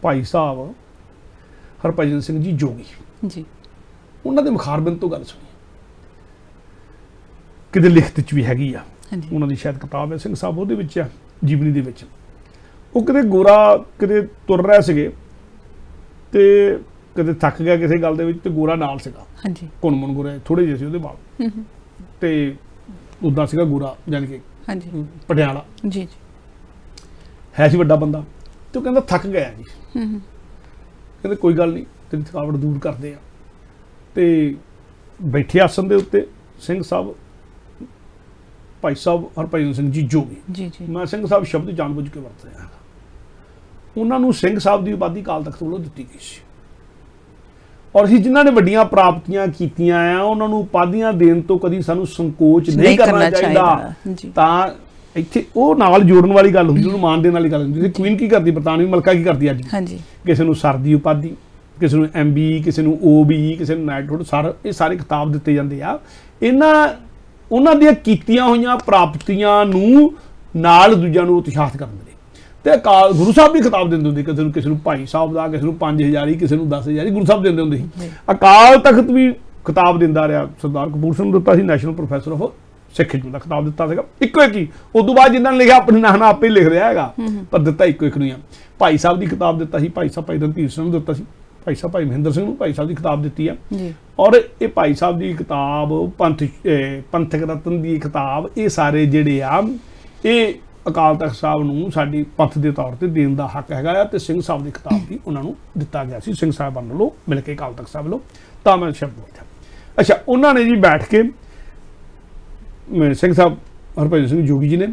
ਭਾਈ ਸਾਹਿਬ ਹਰਭਜਨ ਸਿੰਘ ਜੀ ਜੋਗੀ ਜੀ, ਉਹਨਾਂ ਦੇ ਮੁਖਾਰਬਿੰਦ ਤੋਂ ਗੱਲ ਸੁਣੀ ਕਿਤੇ ਲਿਖਤ ਚ ਵੀ ਹੈਗੀ ਆ, ਉਹਨਾਂ ਦੀ ਸ਼ਾਇਦ ਕਿਤਾਬ ਹੈ ਸਿੰਘ ਸਾਹਿਬ, ਉਹਦੇ ਵਿੱਚ ਆ ਜੀਵਨੀ ਦੇ ਵਿੱਚ। ਉਹ ਕਿਤੇ ਗੋਰਾ ਕਿਤੇ ਤੁਰ ਰਹੇ ਸੀਗੇ ਤੇ ਕਿਤੇ ਥੱਕ ਗਿਆ ਕਿਸੇ ਗੱਲ ਦੇ ਵਿੱਚ ਤੇ ਗੋਰਾ ਨਾਲ ਸੀਗਾ, ਹਾਂਜੀ, ਘੁਣ-ਮੁਣ ਗੋਰਾ, ਥੋੜੇ ਜਿਹੇ ਸੀ ਉਹਦੇ ਵਾਲ ਤੇ ਉਦਾਂ ਸੀਗਾ ਗੋਰਾ, ਜਾਣੀ ਕਿ ਹਾਂਜੀ ਪਟਿਆਲਾ ਜੀ ਜੀ ਹੈ ਸੀ, ਵੱਡਾ ਬੰਦਾ। ਤੇ ਉਹ ਕਹਿੰਦਾ ਥੱਕ ਗਿਆ ਜੀ, ਕਹਿੰਦੇ ਕੋਈ ਗੱਲ ਨਹੀਂ ਤੇਰੀ ਥਕਾਵਟ ਦੂਰ ਕਰਦੇ ਆ। ਤੇ ਬੈਠੇ ਆਸਣ ਦੇ ਉੱਤੇ ਸਿੰਘ ਸਾਹਿਬ, ਭਾਈ ਸਾਹਿਬ ਹਰਭਜਨ ਸਿੰਘ ਜੀ ਜੋਗੀ ਜੀ ਜੀ, ਮੈਂ ਸਿੰਘ ਸਾਹਿਬ ਸ਼ਬਦ ਜਾਣਬੁੱਝ ਕੇ ਵਰਤ ਰਿਹਾ। ਉਹਨਾਂ ਨੂੰ ਸਿੰਘ ਸਾਹਿਬ ਦੀ ਉਪਾਧੀ ਅਕਾਲ ਤਖਤ ਵੱਲੋਂ ਦਿੱਤੀ ਗਈ ਸੀ, ਔਰ ਅਸੀਂ ਜਿਨ੍ਹਾਂ ਨੇ ਵੱਡੀਆਂ ਪ੍ਰਾਪਤੀਆਂ ਕੀਤੀਆਂ ਆ ਉਹਨਾਂ ਨੂੰ ਉਪਾਧੀਆਂ ਦੇਣ ਤੋਂ ਕਦੀ ਸਾਨੂੰ ਸੰਕੋਚ ਨਹੀਂ ਕਰਨਾ ਚਾਹੀਦਾ। ਤਾਂ ਇੱਥੇ ਉਹ ਨਾਲ ਜੋੜਨ ਵਾਲੀ ਗੱਲ ਹੁੰਦੀ, ਉਹਨੂੰ ਮਾਣ ਦੇਣ ਵਾਲੀ ਗੱਲ ਹੁੰਦੀ। ਕੁਈਨ ਕੀ ਕਰਦੀ, ਬਰਤਾਨਵੀ ਮਲਕਾ ਕੀ ਕਰਦੀ ਅੱਜ? ਕਿਸੇ ਨੂੰ ਸਰ ਦੀ ਉਪਾਧੀ, ਕਿਸੇ ਨੂੰ MB, ਕਿਸੇ ਨੂੰ OB, ਕਿਸੇ ਨੂੰ ਨਾਈਟਹੁੱਡ, ਸਰ, ਇਹ ਸਾਰੇ ਖਿਤਾਬ ਦਿੱਤੇ ਜਾਂਦੇ ਆ। ਉਹਨਾਂ ਦੀਆਂ ਕੀਤੀਆਂ ਹੋਈਆਂ ਪ੍ਰਾਪਤੀਆਂ ਨੂੰ ਨਾਲ ਦੂਜਿਆਂ ਨੂੰ ਉਤਸ਼ਾਹਿਤ ਕਰਨ ਦੇ। ਤੇ ਅਕਾਲ ਗੁਰੂ ਸਾਹਿਬ ਵੀ ਖਿਤਾਬ ਦਿੰਦੇ ਹੁੰਦੇ, ਕਿਸੇ ਨੂੰ ਭਾਈ ਸਾਹਿਬ ਦਾ, ਕਿਸੇ ਨੂੰ 5000, ਕਿਸੇ ਨੂੰ 10000 ਗੁਰੂ ਸਾਹਿਬ ਦਿੰਦੇ ਹੁੰਦੇ ਸੀ। ਅਕਾਲ ਤਖਤ ਵੀ ਖਿਤਾਬ ਦਿੰਦਾ ਰਿਹਾ। ਸਰਦਾਰ ਕਪੂਰ ਸਿੰਘ ਨੂੰ ਦਿੱਤਾ ਸੀ national professor of Sikh history ਦਾ ਖਿਤਾਬ ਦਿੱਤਾ ਸੀਗਾ, ਇੱਕੋ ਇੱਕ ਹੀ। ਉਦੋਂ ਬਾਅਦ ਜਿਨ੍ਹਾਂ ਨੇ ਲਿਖਿਆ ਆਪਣੇ ਨਾਂ ਨਾਲ ਆਪੇ ਹੀ ਲਿਖ ਰਿਹਾ ਹੈਗਾ, ਪਰ ਦਿੱਤਾ ਇੱਕੋ ਇੱਕ ਨੂੰ ਆ। ਭਾਈ ਸਾਹਿਬ ਦੀ ਖਿਤਾਬ ਦਿੱਤਾ ਸੀ, ਭਾਈ ਸਾਹਿਬ ਭਾਈ ਰਣਧੀਰ ਸਿੰਘ ਨੂੰ ਦਿੱਤਾ ਸੀ, ਭਾਈ ਸਾਹਿਬ ਭਾਈ ਮਹਿੰਦਰ ਸਿੰਘ ਨੂੰ ਭਾਈ ਸਾਹਿਬ ਦੀ ਖਿਤਾਬ ਦਿੱਤੀ ਆ। ਔਰ ਇਹ ਭਾਈ ਸਾਹਿਬ ਦੀ ਕਿਤਾਬ, ਪੰਥਕ ਰਤਨ ਦੀ ਕਿਤਾਬ, ਇਹ ਸਾਰੇ ਜਿਹੜੇ ਆ ਇਹ ਅਕਾਲ ਤਖਤ ਸਾਹਿਬ ਨੂੰ ਸਾਡੀ ਪੰਥ ਦੇ ਤੌਰ ਤੇ ਦੇਣ ਦਾ ਹੱਕ ਹੈਗਾ ਆ। ਤੇ ਸਿੰਘ ਸਾਹਿਬ ਦੀ ਕਿਤਾਬ ਵੀ ਉਹਨਾਂ ਨੂੰ ਦਿੱਤਾ ਗਿਆ ਸੀ ਸਿੰਘ ਸਾਹਿਬਾਨ ਵੱਲੋਂ ਮਿਲ ਕੇ ਅਕਾਲ ਤਖਤ ਸਾਹਿਬ ਵੱਲੋਂ। ਤਾਂ ਮੈਂ ਸ਼ਬਦ ਬੋਲਿਆ। ਅੱਛਾ, ਉਹਨਾਂ ਨੇ ਜੀ ਬੈਠ ਕੇ ਸਿੰਘ ਸਾਹਿਬ ਹਰਭਜਨ ਸਿੰਘ ਜੋਗੀ ਜੀ ਨੇ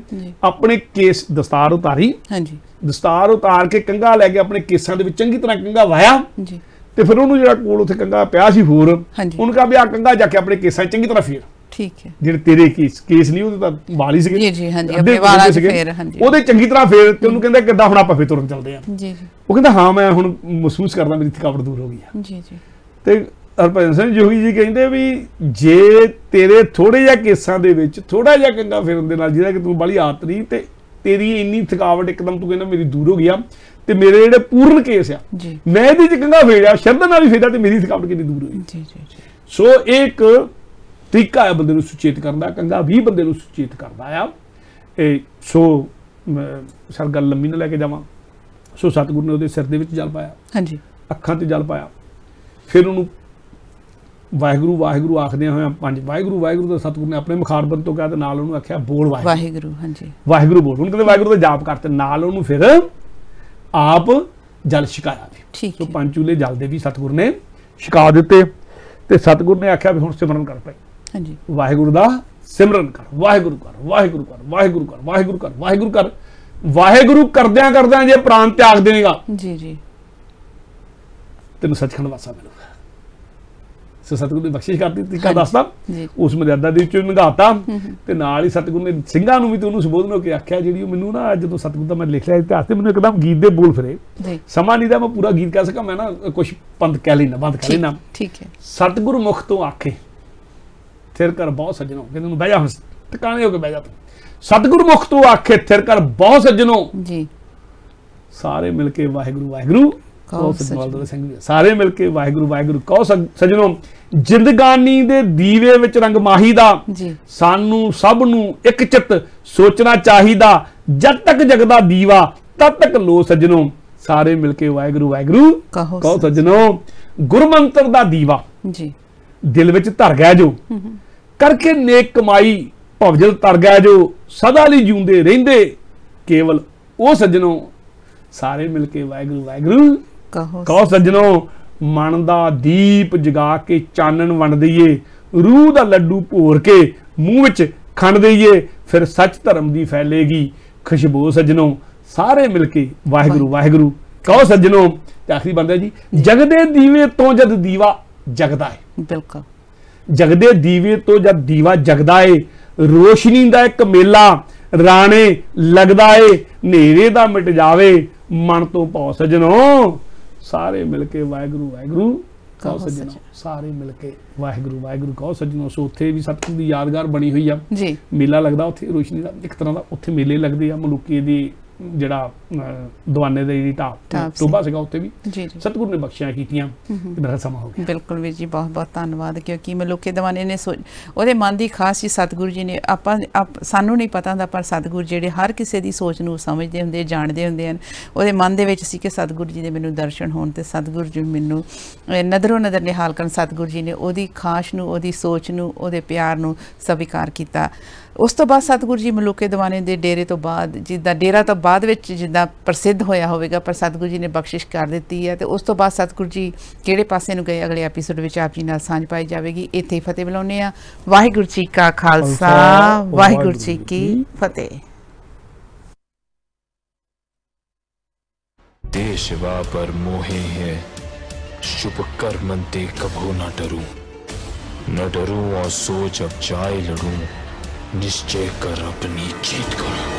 ਆਪਣੇ ਕੇਸ ਦਸਤਾਰ ਉਤਾਰੀ, ਹਾਂਜੀ, ਦਸਤਾਰ ਉਤਾਰ ਕੇ ਕੰਘਾ ਲੈ ਕੇ ਆਪਣੇ ਕੇਸਾਂ ਦੇ ਵਿੱਚ ਚੰਗੀ ਤਰ੍ਹਾਂ ਕੰਘਾ ਵਾਇਆ ਜੀ। ਤੇ ਫਿਰ ਉਹਨੂੰ ਜਿਹੜਾ ਕੋਲ ਉੱਥੇ ਕੰਘਾ ਪਿਆ ਸੀ ਹੋਰ, ਉਹਨੂੰ ਕਿਹਾ ਵੀ ਆ ਕੰਘਾ ਜਾ ਕੇ ਆਪਣੇ ਕੇਸਾਂ ਚੰਗੀ ਤਰ੍ਹਾਂ ਫੇਰ। ਠੀਕ ਹੈ, ਜਿਹੜੇ ਤੇਰੇ ਕੇਸ ਨਹੀਂ ਉਹਦੇ ਤਾਂ ਵਾਲ ਹੀ ਸੀਗੇ ਜੀ ਜੀ, ਹਾਂਜੀ, ਆਪਣੇ ਵਾਲਾਂ 'ਚ ਫੇਰ, ਹਾਂਜੀ, ਉਹਦੇ ਚੰਗੀ ਤਰ੍ਹਾਂ ਫੇਰ। ਤੇ ਉਹਨੂੰ ਕਹਿੰਦਾ ਕਿੱਦਾਂ ਹੁਣ ਆਪਾਂ ਫੇਰ ਤੁਰਨ ਚੱਲਦੇ ਆ ਜੀ ਜੀ। ਉਹ ਕਹਿੰਦਾ ਹਾਂ ਮੈਂ ਹੁਣ ਮਹਿਸੂਸ ਕਰਦਾ ਮੇਰੀ ਥਕਾਵਟ ਦੂਰ ਹੋ ਗਈ ਆ ਜੀ ਜੀ। ਤੇ ਹਰਭਜਨ ਸਿੰਘ ਜੋਗੀ ਜੀ ਕਹਿੰਦੇ ਵੀ ਜੇ ਤੇਰੇ ਥੋੜੇ ਜਿਹਾ ਕੇਸਾਂ ਦੇ ਵਿੱਚ ਥੋੜਾ ਜਿਹਾ ਕੰਘਾ ਫੇਰਨ ਦੇ ਨਾਲ, ਜਿਹਦਾ ਕਿ ਤੂੰ ਬੜੀ ਆਦਤ ਨਹੀਂ, ਤੇ ਤੇਰੀ ਇੰਨੀ ਥਕਾਵਟ ਇੱਕਦਮ ਤੂੰ ਕਹਿੰਦਾ ਮੇਰੀ ਦੂਰ ਹੋ ਗਈ ਆ, ਤੇ ਮੇਰੇ ਜਿਹੜੇ ਪੂਰਨ ਕੇਸ ਆ ਮੈਂ ਇਹਦੇ 'ਚ ਕੰਘਾ ਫੇਰਿਆ, ਸ਼ਰਧਾ ਨਾਲ ਵੀ ਫੇਰਿਆ, ਤੇ ਮੇਰੀ ਥਕਾਵਟ ਕਿੰਨੀ ਦੂਰ ਹੋਈ ਜੀ ਜੀ ਜੀ। ਸੋ ਇਹ ਇੱਕ ਤਰੀਕਾ ਹੈ ਬੰਦੇ ਨੂੰ ਸੁਚੇਤ ਕਰਨ ਦਾ, ਕੰਘਾ ਵੀ ਬੰਦੇ ਨੂੰ ਸੁਚੇਤ ਕਰਦਾ ਆ। ਇਹ ਸੋ ਸਰ ਗੱਲ ਲੰਮੀ ਨਾ ਲੈ ਕੇ ਜਾਵਾਂ। ਸੋ ਸਤਿਗੁਰੂ ਨੇ ਉਹਦੇ ਸਿਰ ਦੇ ਵਿੱਚ ਜਲ ਪਾਇਆ, ਹਾਂਜੀ, ਅੱਖਾਂ 'ਤੇ ਜਲ ਪਾਇਆ। ਫਿਰ ਉਹਨੂੰ ਵਾਹਿਗੁਰੂ ਵਾਹਿਗੁਰੂ ਆਖਦਿਆਂ ਹੋਇਆਂ 5 ਵਾਹਿਗੁਰੂ ਵਾਹਿਗੁਰੂ ਦਾ ਸਤਿਗੁਰੂ ਨੇ ਆਪਣੇ ਮੁਖਾਰਬੰਦ ਤੋਂ ਕਿਹਾ, ਤੇ ਨਾਲ ਉਹਨੂੰ ਆਖਿਆ ਬੋਲ ਵਾਹਿਗੁਰੂ, ਹਾਂਜੀ, ਵਾਹਿਗੁਰੂ ਬੋਲ। ਉਹਨੂੰ ਕਹਿੰਦੇ ਵਾਹਿਗੁਰੂ ਦਾ ਜਾਪ ਕਰਤੇ, ਨਾਲ ਉਹਨੂੰ ਫਿਰ ਆਪ ਜਲ ਛਕਾਇਆ ਵੀ। ਸੋ 5 ਚੂਲੇ ਜਲ ਦੇ ਵੀ ਸਤਿਗੁਰੂ ਨੇ ਛਕਾ ਦਿੱਤੇ। ਤੇ ਸਤਿਗੁਰੂ ਨੇ ਆਖਿਆ ਵੀ ਹੁਣ ਸਿਮਰਨ ਕਰ ਪਏ, ਹਾਂਜੀ, ਵਾਹਿਗੁਰੂ ਦਾ ਸਿਮਰਨ ਕਰ, ਵਾਹਿਗੁਰੂ ਕਰ, ਵਾਹਿਗੁਰੂ ਕਰ, ਵਾਹਿਗੁਰੂ ਕਰ, ਵਾਹਿਗੁਰੂ ਕਰ, ਵਾਹਿਗੁਰੂ ਕਰ। ਵਾਹਿਗੁਰੂ ਕਰਦਿਆਂ ਕਰਦਿਆਂ ਜੇ ਪ੍ਰਾਣ ਤਿਆਗ ਦੇਵੇਗਾ ਜੀ ਜੀ, ਤੈਨੂੰ ਸੱਚਖੰਡ ਵਾਸਾ ਮਿਲੂਗਾ। ਸੋ ਸਤਿਗੁਰੂ ਨੇ ਬਖਸ਼ਿਸ਼ ਕਰਤੀ, ਤਰੀਕਾ ਦੱਸਦਾ, ਉਸ ਮਰਿਆਦਾ ਦੇ ਵਿੱਚੋਂ ਨਿਗਾਤਾ। ਤੇ ਨਾਲ ਹੀ ਸਤਿਗੁਰੂ ਨੇ ਸਿੰਘਾਂ ਨੂੰ ਵੀ ਤੇ ਉਹਨੂੰ ਸੰਬੋਧਨ ਹੋ ਕੇ ਆਖਿਆ, ਜਿਹੜੀ ਉਹ ਮੈਨੂੰ ਨਾ ਜਦੋਂ ਸਤਿਗੁਰੂ ਦਾ ਮੈਂ ਲਿਖ ਲਿਆ ਇਤਿਹਾਸ, ਤੇ ਮੈਨੂੰ ਇੱਕਦਮ ਗੀਤ ਦੇ ਬੋਲ ਫਿਰੇ, ਸਮਾਂ ਨਹੀਂ ਦਾ ਮੈਂ ਪੂਰਾ ਗੀਤ ਕਹਿ ਸਕਾਂ, ਮੈਂ ਨਾ ਕੁਛ ਪੰਦ ਕਹਿ ਲੈਣਾ, ਬੰਦ ਕਹਿ ਲੈਣਾ। ਠੀਕ ਹੈ। ਸਤਿਗੁਰੂ ਮੁਖ ਤੋਂ ਆਖੇ ਥਿਰ ਕਰ ਬਹੁਤ ਸੱਜਣੋ, ਕਹਿੰਦੇ ਨੂੰ ਬਹਿ ਜਾ, ਹੁਣ ਟਿਕਾਣੇ ਹੋ ਕੇ ਬਹਿ ਜਾ ਤੂੰ। ਸਤਿਗੁਰੂ ਮੁਖ ਤੋਂ ਆਖੇ ਥਿਰ ਕਰ ਬਹੁਤ ਸੱਜਣੋ ਜੀ, ਸਾਰੇ ਮਿਲ ਕੇ ਵਾਹਿਗੁਰੂ ਵਾਹਿਗੁਰੂ ਕਹੋ ਸੱਜਣੋ, ਸਾਰੇ ਮਿਲ ਕੇ ਵਾਹਿਗੁਰੂ ਵਾਹਿਗੁਰੂ ਕਹੋ ਸੱਜਣੋ। ਜ਼ਿੰਦਗਾਨੀ ਦੇ ਦੀਵੇ ਵਿੱਚ ਰੰਗ ਮਾਹੀ ਦਾ, ਸਾਨੂੰ ਸਭ ਨੂੰ ਇੱਕ ਚਿੱਤ ਸੋਚਣਾ ਚਾਹੀਦਾ। ਜਦ ਤੱਕ ਜਗਦਾ ਦੀਵਾ ਤਦ ਤੱਕ ਲੋ ਸੱਜਣੋ, ਸਾਰੇ ਮਿਲ ਕੇ ਵਾਹਿਗੁਰੂ ਵਾਹਿਗੁਰੂ ਕਹੋ ਸੱਜਣੋ। ਗੁਰਮੰਤਰ ਦਾ ਦੀਵਾ ਜੀ ਦਿਲ ਵਿੱਚ ਧਰ ਗਿਆ ਜੋ, ਕਰਕੇ ਨੇਕ ਕਮਾਈ ਭਵਜਲ ਤਰ ਗਿਆ ਜੋ, ਸਦਾ ਲਈ ਜਿਉਂਦੇ ਰਹਿੰਦੇ ਕੇਵਲ ਉਹ ਸੱਜਣੋ, ਸਾਰੇ ਮਿਲ ਕੇ ਵਾਹਿਗੁਰੂ ਵਾਹਿਗੁਰੂ ਕਹੋ ਸੱਜਣੋ मन दा दीप जगा के चानन वंड दईए, रूह दा लड्डू भोर के मूँह विच खंड दईए, फिर सच धर्म दी फैलेगी खुशबू सज्जनों, सारे मिलके वाहिगुरु वाहिगुरु कहो सज्जनों। आखिरी बंदा जी, जगदे दीवे तो जद दीवा जगदा है, बिल्कुल जगदे दीवे तो जद दीवा जगदा है, रोशनी दा एक मेला राणे लगदा है, नेरे दा मिट जावे मन तो पाओ सज्जनों, सारे मिलके वाहिगुरु वाहिगुरु कहो सज्जनों, सारे मिलके वाहिगुरु वाहिगुरु कहो सज्जनों। सो उत्थे भी सतगुर दी यादगार बनी हुई आ जी, मेला लगदा उत्थे रोशनी दा एक तरह दा, उत्थे मेले लगदे आ मलूके दी ਜਿਹੜਾ ਦਵਾਨੇ ਦੇ ਜਿਹੜੀ ਟੋਬਾ ਸੀਗਾ ਉੱਤੇ ਵੀ ਸਤਿਗੁਰੂ ਨੇ ਬਖਸ਼ਿਆ ਕੀਤੀਆਂ। ਮੇਰਾ ਸਮਾਂ ਹੋ ਗਿਆ। ਬਿਲਕੁਲ ਵੀਰ ਜੀ, ਬਹੁਤ ਬਹੁਤ ਧੰਨਵਾਦ, ਕਿਉਂਕਿ ਮਲੂਕੇ ਦਵਾਨੇ ਨੇ ਉਹਦੇ ਮਨ ਦੀ ਖਾਸ ਹੀ ਸਤਿਗੁਰੂ ਜੀ ਨੇ ਸਾਨੂੰ ਨਹੀਂ ਪਤਾ ਹੁੰਦਾ, ਪਰ ਸਤਿਗੁਰੂ ਜਿਹੜੇ ਹਰ ਕਿਸੇ ਦੀ ਸੋਚ ਨੂੰ ਸਮਝਦੇ ਹੁੰਦੇ, ਜਾਣਦੇ ਹੁੰਦੇ ਹਨ। ਉਹਦੇ ਮਨ ਦੇ ਵਿੱਚ ਸੀ ਕਿ ਸਤਿਗੁਰੂ ਜੀ ਦੇ ਮੈਨੂੰ ਦਰਸ਼ਨ ਹੋਣ, ਤੇ ਸਤਿਗੁਰੂ ਜੀ ਮੈਨੂੰ ਨਜ਼ਰੋਂ ਨਜ਼ਰ ਨਿਹਾਲ ਕਰਨ। ਸਤਿਗੁਰੂ ਜੀ ਨੇ ਉਹਦੀ ਖਾਸ਼ ਨੂੰ, ਉਹਦੀ ਸੋਚ ਨੂੰ, ਉਹਦੇ ਪਿਆਰ ਨੂੰ ਸਵੀਕਾਰ ਕੀਤਾ। ਉਸ ਤੋਂ ਬਾਅਦ ਸਤਿਗੁਰੂ ਜੀ ਮਲੂਕੇ ਦਵਾਨੇ ਦੇ ਡੇਰੇ ਤੋਂ ਬਾਅਦ, ਜਿੱਦਾਂ ਡੇਰਾ ਤੋਂ ਬਾਅਦ ਵਿੱਚ ਜਿੱਦਾਂ ਪ੍ਰਸਿੱਧ ਹੋਇਆ ਹੋਵੇਗਾ, ਪਰ ਸਤਿਗੁਰੂ ਜੀ ਨੇ ਬਖਸ਼ਿਸ਼ ਕਰ ਦਿੱਤੀ ਹੈ। ਤੇ ਉਸ ਤੋਂ ਬਾਅਦ ਸਤਿਗੁਰੂ ਜੀ ਕਿਹੜੇ ਪਾਸੇ ਨੂੰ ਗਏ, ਅਗਲੇ ਐਪੀਸੋਡ ਵਿੱਚ ਆਪ ਜੀ ਨਾਲ ਸਾਂਝ ਪਾਈ ਜਾਵੇਗੀ। ਇੱਥੇ ਹੀ ਫਤਿਹ ਬੁਲਾਉਂਦੇ ਹਾਂ। ਵਾਹਿਗੁਰੂ ਜੀ ਕਾ ਖਾਲਸਾ, ਵਾਹਿਗੁਰੂ ਜੀ ਕੀ ਫਤਿਹ। देशवा पर मोहे है शुभ कर्म ते कभू न डरूं और सोच अब जाए लड़ूं, निश्चय कर अपनी जीत करूं।